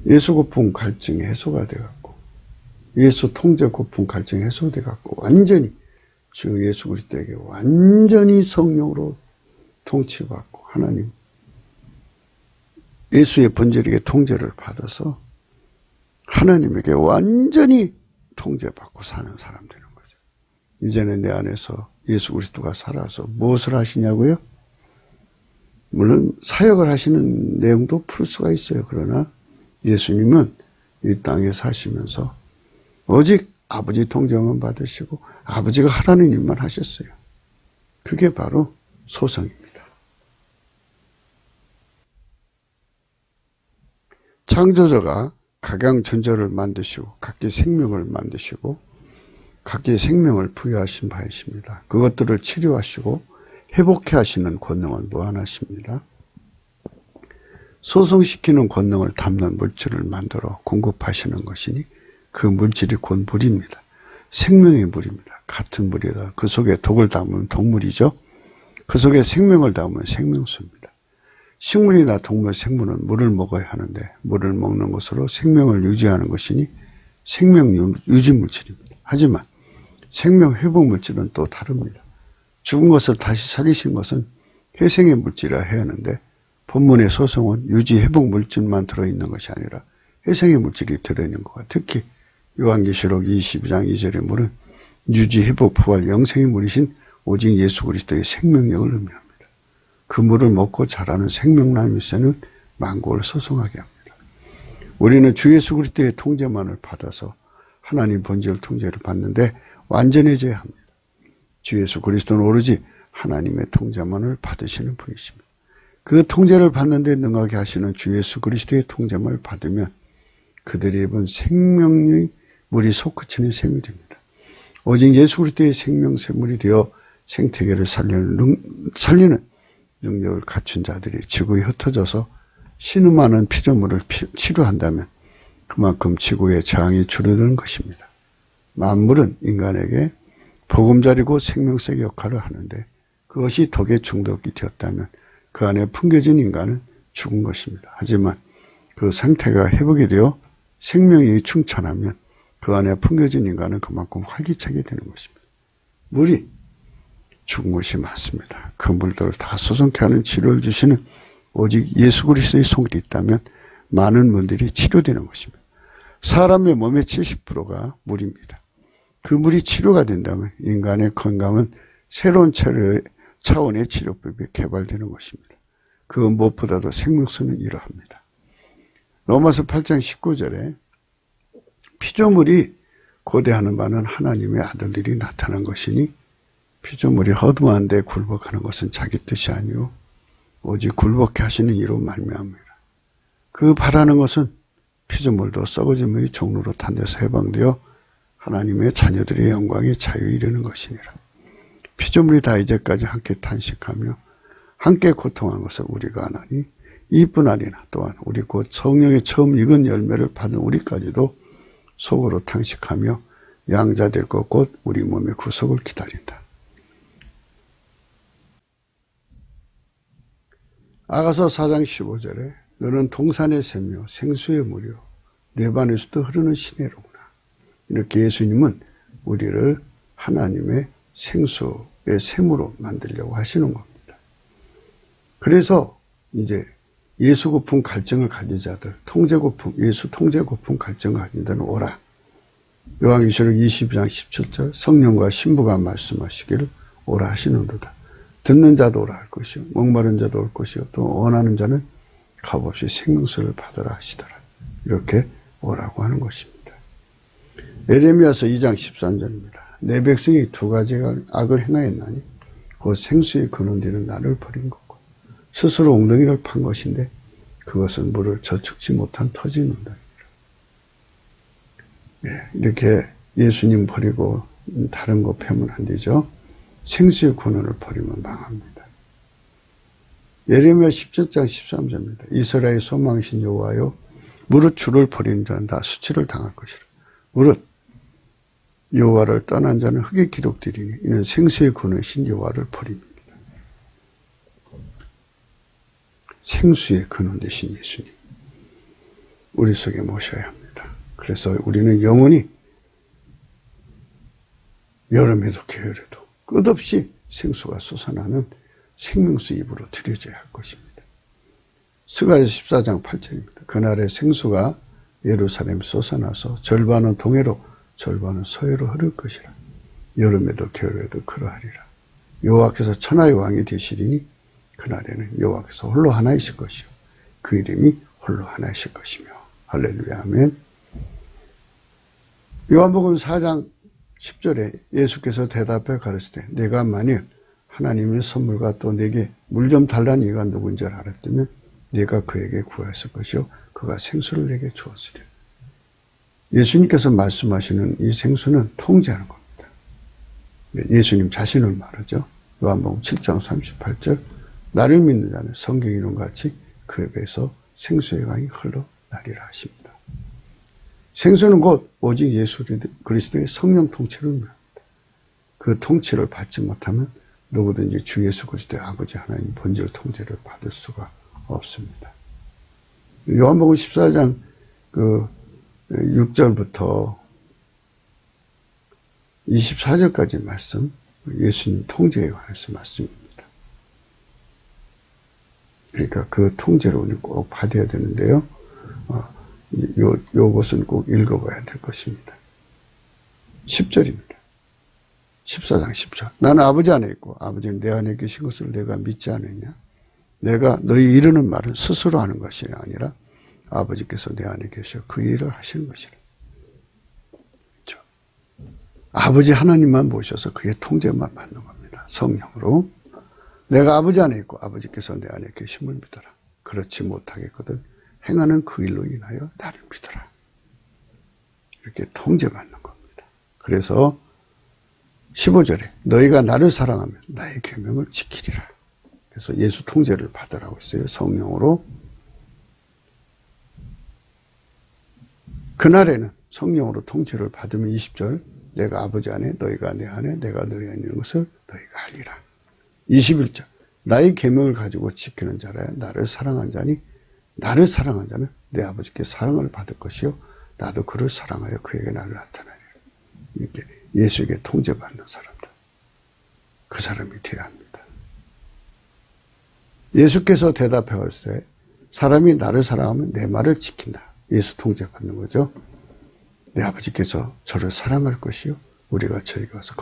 예수 고품 갈증이 해소가 돼갖고 예수 통제 고품 갈증이 해소돼갖고 완전히 주 예수 그리스도에게 완전히 성령으로 통치받고 하나님 예수의 본질에게 통제를 받아서 하나님에게 완전히 통제받고 사는 사람 되는 거죠. 이제는 내 안에서 예수 그리스도가 살아서 무엇을 하시냐고요? 물론 사역을 하시는 내용도 풀 수가 있어요. 그러나 예수님은 이 땅에 사시면서 오직 아버지 통제만 받으시고 아버지가 하라는 일만 하셨어요. 그게 바로 소성입니다. 창조자가 각양 전절을 만드시고 각기 생명을 만드시고 각기 생명을 부여하신 바이십니다. 그것들을 치료하시고 회복해 하시는 권능은 무한하십니다. 소성시키는 권능을 담는 물질을 만들어 공급하시는 것이니 그 물질이 곧 물입니다. 생명의 물입니다. 같은 물이다. 그 속에 독을 담으면 독물이죠. 그 속에 생명을 담으면 생명수입니다. 식물이나 동물, 생물은 물을 먹어야 하는데 물을 먹는 것으로 생명을 유지하는 것이니 생명 유지 물질입니다. 하지만 생명 회복 물질은 또 다릅니다. 죽은 것을 다시 살리신 것은 회생의 물질이라 해야 하는데 본문의 소성은 유지 회복 물질만 들어있는 것이 아니라 회생의 물질이 들어있는 것과 특히 요한계시록 22장 2절의 물은 유지 회복 부활 영생의 물이신 오직 예수 그리스도의 생명력을 의미합니다. 그 물을 먹고 자라는 생명나무새는 만국을 소성하게 합니다. 우리는 주 예수 그리스도의 통제만을 받아서 하나님 본질 통제를 받는데 완전해져야 합니다. 주 예수 그리스도는 오로지 하나님의 통제만을 받으시는 분이십니다. 그 통제를 받는데 능하게 하시는 주 예수 그리스도의 통제만을 받으면 그들이 입은 생명의 물이 솟구치는 샘이 됩니다. 오직 예수 그리스도의 생명샘물이 되어 생태계를 살리는 능력을 갖춘 자들이 지구에 흩어져서 신음하는 피조물을 치료한다면 그만큼 지구의 저항이 줄어드는 것입니다. 만물은 인간에게 보금자리고 생명색의 역할을 하는데 그것이 덕에 중독이 되었다면 그 안에 품겨진 인간은 죽은 것입니다. 하지만 그 상태가 회복이 되어 생명이 충천하면 그 안에 품겨진 인간은 그만큼 활기차게 되는 것입니다. 물이 죽은 것이 많습니다. 그 물들을 다 소성케 하는 치료를 주시는 오직 예수 그리스도의 손길이 있다면 많은 분들이 치료되는 것입니다. 사람의 몸의 70%가 물입니다. 그 물이 치료가 된다면 인간의 건강은 새로운 차원의 치료법이 개발되는 것입니다. 그 무엇보다도 생명수는 이러합니다. 로마서 8장 19절에 피조물이 고대하는 바는 하나님의 아들들이 나타난 것이니 피조물이 허둥한 데 굴복하는 것은 자기 뜻이 아니요 오직 굴복해 하시는 이로 말미암으리라. 그 바라는 것은 피조물도 썩어짐의 종로로 탄 데서 해방되어 하나님의 자녀들의 영광에 자유에 이르는 것이니라. 피조물이 다 이제까지 함께 탄식하며 함께 고통한 것을 우리가 아나니 이뿐 아니라 또한 우리 곧 성령의 처음 익은 열매를 받은 우리까지도 속으로 탄식하며 양자될 것 곧 우리 몸의 구속을 기다린다. 아가서 4장 15절에 너는 동산의 샘이요 생수의 물이요 내 반에서도 흐르는 시내로구나. 이렇게 예수님은 우리를 하나님의 생수의 샘으로 만들려고 하시는 겁니다. 그래서 이제 예수 고품 갈증을 가진 자들, 예수 통제 고품 갈증을 가진 자는 오라. 요한계시록 22장 17절 성령과 신부가 말씀하시기를 오라 하시는도다. 듣는 자도 오라 할 것이요 목마른 자도 올 것이요 또 원하는 자는 값없이 생명수를 받으라 하시더라. 이렇게 오라고 하는 것입니다. 에레미야서 2장 13절입니다. 내 백성이 두 가지 악을 행하였나니 곧 생수의 근원되는 나를 버린 것과 스스로 엉덩이를 판 것인데 그것은 물을 저축지 못한 터지 논다니라. 이렇게 예수님 버리고 다른 거 패면 안 되죠. 생수의 근원을 버리면 망합니다. 예레미야 17장 13절입니다. 이스라엘의 소망이신 여호와여 무릇 주를 버리는 자는 다 수치를 당할 것이라. 무릇 여호와를 떠난 자는 흙에 기록되리니 이는 생수의 근원이신 여호와를 버립니다. 생수의 근원 되신 예수님, 우리 속에 모셔야 합니다. 그래서 우리는 영원히 여름에도 겨울에도 끝없이 생수가 솟아나는 생명수 입으로 들여져야 할 것입니다. 스가랴서 14장 8절입니다. 그날에 생수가 예루살렘 솟아나서 절반은 동해로 절반은 서해로 흐를 것이라. 여름에도 겨울에도 그러하리라. 여호와께서 천하의 왕이 되시리니 그날에는 여호와께서 홀로 하나이실 것이요 그 이름이 홀로 하나이실 것이며. 할렐루야 아멘. 요한복음 4장 10절에 예수께서 대답해 가르치되 내가 만일 하나님의 선물과 또 내게 물 좀 달라는 이가 누군지 알았다면 내가 그에게 구했을 것이요 그가 생수를 내게 주었으리라. 예수님께서 말씀하시는 이 생수는 통제하는 겁니다. 예수님 자신을 말하죠. 요한복음 7장 38절 나를 믿는 자는 성경 이론 같이 그 입에서 생수의 강이 흘러나리라 하십니다. 생수는 곧 오직 예수 그리스도의 성령 통치를 의미합니다. 그 통치를 받지 못하면 누구든지 주 예수 그리스도의 아버지 하나님 본질 통제를 받을 수가 없습니다. 요한복음 14장 6절부터 24절까지 말씀, 예수님 통제에 관해서 말씀입니다. 그러니까 그 통제를 우리 꼭 받아야 되는데요. 요것은 꼭 읽어봐야 될 것입니다. 10절입니다. 14장 10절. 나는 아버지 안에 있고 아버지는 내 안에 계신 것을 내가 믿지 않느냐? 내가 너희 이르는 말은 스스로 하는 것이 아니라 아버지께서 내 안에 계셔 그 일을 하시는 것이라. 그렇죠? 아버지 하나님만 모셔서 그의 통제만 받는 겁니다. 성령으로. 내가 아버지 안에 있고 아버지께서 내 안에 계심을 믿어라. 그렇지 못하겠거든 행하는 그 일로 인하여 나를 믿어라. 이렇게 통제받는 겁니다. 그래서 15절에 너희가 나를 사랑하면 나의 계명을 지키리라. 그래서 예수 통제를 받으라고 했어요. 성령으로. 그날에는 성령으로 통제를 받으면 20절 내가 아버지 안에 너희가 내 안에 내가 너희 안에 있는 것을 너희가 알리라. 21절 나의 계명을 가지고 지키는 자라야 나를 사랑한 자니 나를 사랑한 자는 내 아버지께 사랑을 받을 것이요 나도 그를 사랑하여 그에게 나를 나타내리라. 이렇게 예수에게 통제받는 사람들, 그 사람이 되어야 합니다. 예수께서 대답해 가르치되 사람이 나를 사랑하면 내 말을 지킨다. 예수 통제받는 거죠. 내 아버지께서 저를 사랑할 것이요 우리가 저에게 와서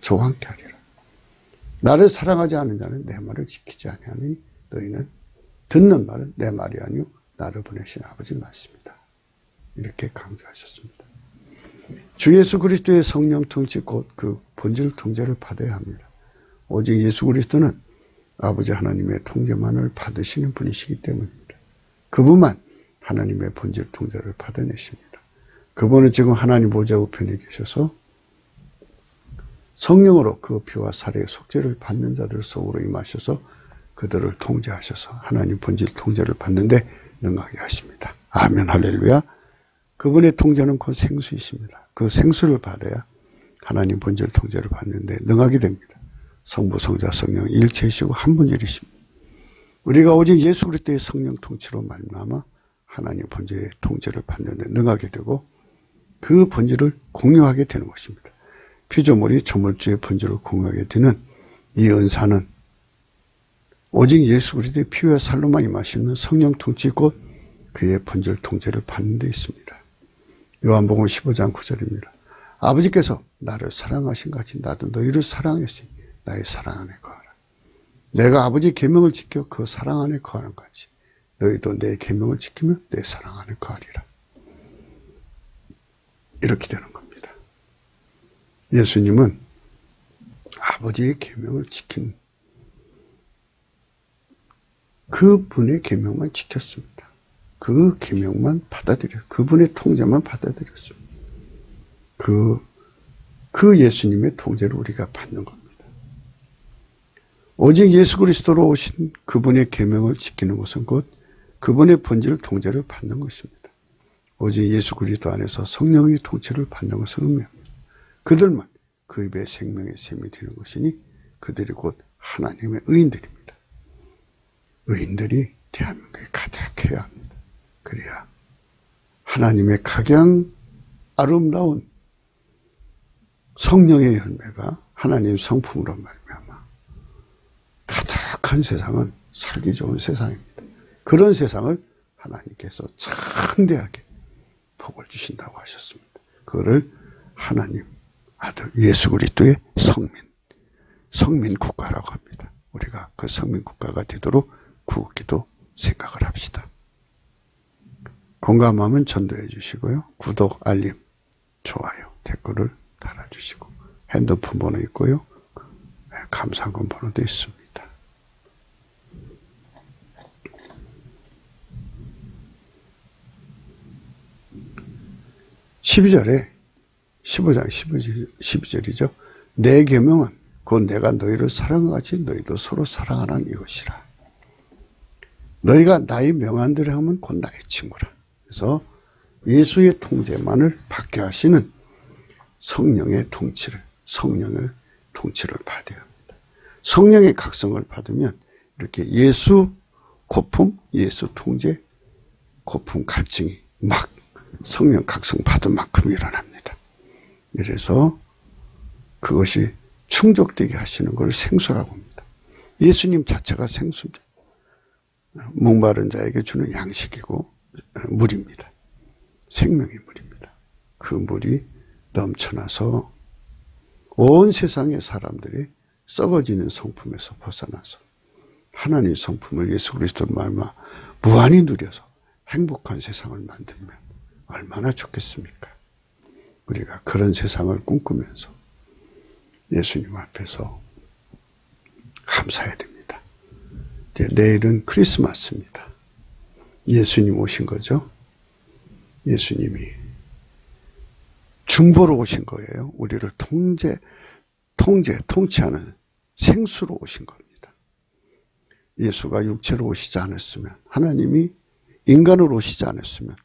저와 함께 하리라. 나를 사랑하지 않는 자는 내 말을 지키지 아니하니 너희는 듣는 말은 내 말이 아니요 나를 보내신 아버지 말씀이다. 이렇게 강조하셨습니다. 주 예수 그리스도의 성령 통치 곧 그 본질 통제를 받아야 합니다. 오직 예수 그리스도는 아버지 하나님의 통제만을 받으시는 분이시기 때문입니다. 그분만 하나님의 본질 통제를 받아내십니다. 그분은 지금 하나님 보좌 우편에 계셔서 성령으로 그 피와 살의 속죄를 받는 자들 속으로 임하셔서 그들을 통제하셔서 하나님 본질 통제를 받는데 능하게 하십니다. 아멘 할렐루야. 그분의 통제는 곧 생수이십니다. 그 생수를 받아야 하나님 본질 통제를 받는데 능하게 됩니다. 성부, 성자, 성령 일체이시고 한 분이십니다. 우리가 오직 예수 그리스도의 성령 통치로 말미암아 하나님 본질의 통제를 받는데 능하게 되고 그 본질을 공유하게 되는 것입니다. 피조물이 조물주의 본질을 공유하게 되는 이 은사는 오직 예수 그리스도의 피와 살로만 임하시는 성령 통치 곧 그의 본질 통제를 받는 데 있습니다. 요한복음 15장 9절입니다. 아버지께서 나를 사랑하신 같이 나도 너희를 사랑했으니 나의 사랑 안에 거하라. 내가 아버지 계명을 지켜 그 사랑 안에 거하는 같이 너희도 내 계명을 지키면 내 사랑 안에 거하리라. 이렇게 되는 겁니다. 예수님은 아버지의 계명을 지킨 그분의 계명만 지켰습니다. 그 계명만 받아들여 그분의 통제만 받아들였습니다. 그 예수님의 통제를 우리가 받는 겁니다. 오직 예수 그리스도로 오신 그분의 계명을 지키는 것은 곧 그분의 본질 통제를 받는 것입니다. 오직 예수 그리스도 안에서 성령의 통치를 받는 것을 의미합니다. 그들만 그 입의 생명의 샘이 되는 것이니 그들이 곧 하나님의 의인들입니다. 의인들이 대한민국에 가득해야 합니다. 그래야 하나님의 각양 아름다운 성령의 열매가 하나님 성품으로 말미암아 가득한 세상은 살기 좋은 세상입니다. 그런 세상을 하나님께서 창대하게 복을 주신다고 하셨습니다. 그거를 하나님 아들 예수 그리스도의 성민 국가라고 합니다. 우리가 그 성민 국가가 되도록 굳기도 생각을 합시다. 공감하면 전도해 주시고요. 구독, 알림, 좋아요, 댓글을 달아주시고 핸드폰 번호 있고요. 감사금 번호도 있습니다. 12절에 15장 12절이죠. 내 계명은 곧 내가 너희를 사랑한 같이 너희도 서로 사랑하라는 이것이라. 너희가 나의 명한대로 하면 곧 나의 친구라. 그래서 예수의 통제만을 받게 하시는 성령의 통치를 받아야 합니다. 성령의 각성을 받으면 이렇게 예수 고품, 예수 통제, 고품 갈증이 막 성령 각성 받은 만큼 일어납니다. 그래서 그것이 충족되게 하시는 걸 생수라고 합니다. 예수님 자체가 생수입니다. 목마른 자에게 주는 양식이고 물입니다. 생명의 물입니다. 그 물이 넘쳐나서 온 세상의 사람들이 썩어지는 성품에서 벗어나서 하나님 성품을 예수 그리스도로 말미암아 무한히 누려서 행복한 세상을 만들면 얼마나 좋겠습니까? 우리가 그런 세상을 꿈꾸면서 예수님 앞에서 감사해야 됩니다. 이제 내일은 크리스마스입니다. 예수님 오신 거죠. 예수님이 중보로 오신 거예요. 우리를 통치하는 생수로 오신 겁니다. 예수가 육체로 오시지 않았으면, 하나님이 인간으로 오시지 않았으면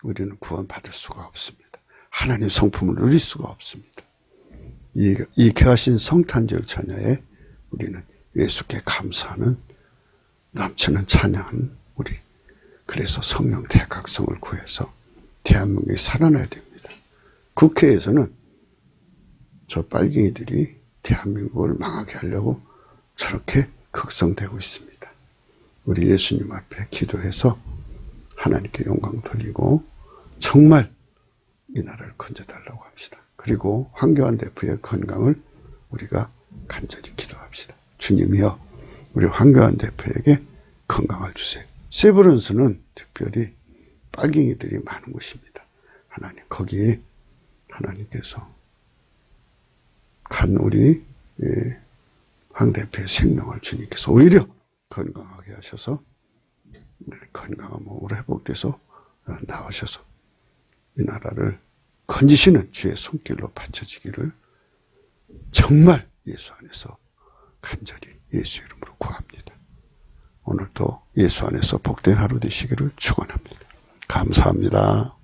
우리는 구원받을 수가 없습니다. 하나님 성품을 누릴 수가 없습니다. 이 귀하신 성탄절 전야에 우리는 예수께 감사하는 넘치는 찬양하는 우리, 그래서 성령 대각성을 구해서 대한민국이 살아나야 됩니다. 국회에서는 저 빨갱이들이 대한민국을 망하게 하려고 저렇게 극성되고 있습니다. 우리 예수님 앞에 기도해서 하나님께 영광 돌리고 정말 이 나라를 건져달라고 합시다. 그리고 황교안 대표의 건강을 우리가 간절히 기도합시다. 주님이여, 우리 황교안 대표에게 건강을 주세요. 세브란스는 특별히 빨갱이들이 많은 곳입니다. 하나님, 거기에 하나님께서 간 우리 황 대표의 생명을 주님께서 오히려 건강하게 하셔서 건강한 몸으로 회복돼서 나오셔서 이 나라를 건지시는 주의 손길로 받쳐지기를 정말 예수 안에서 간절히 예수 이름으로 구합니다. 오늘도 예수 안에서 복된 하루 되시기를 축원합니다. 감사합니다.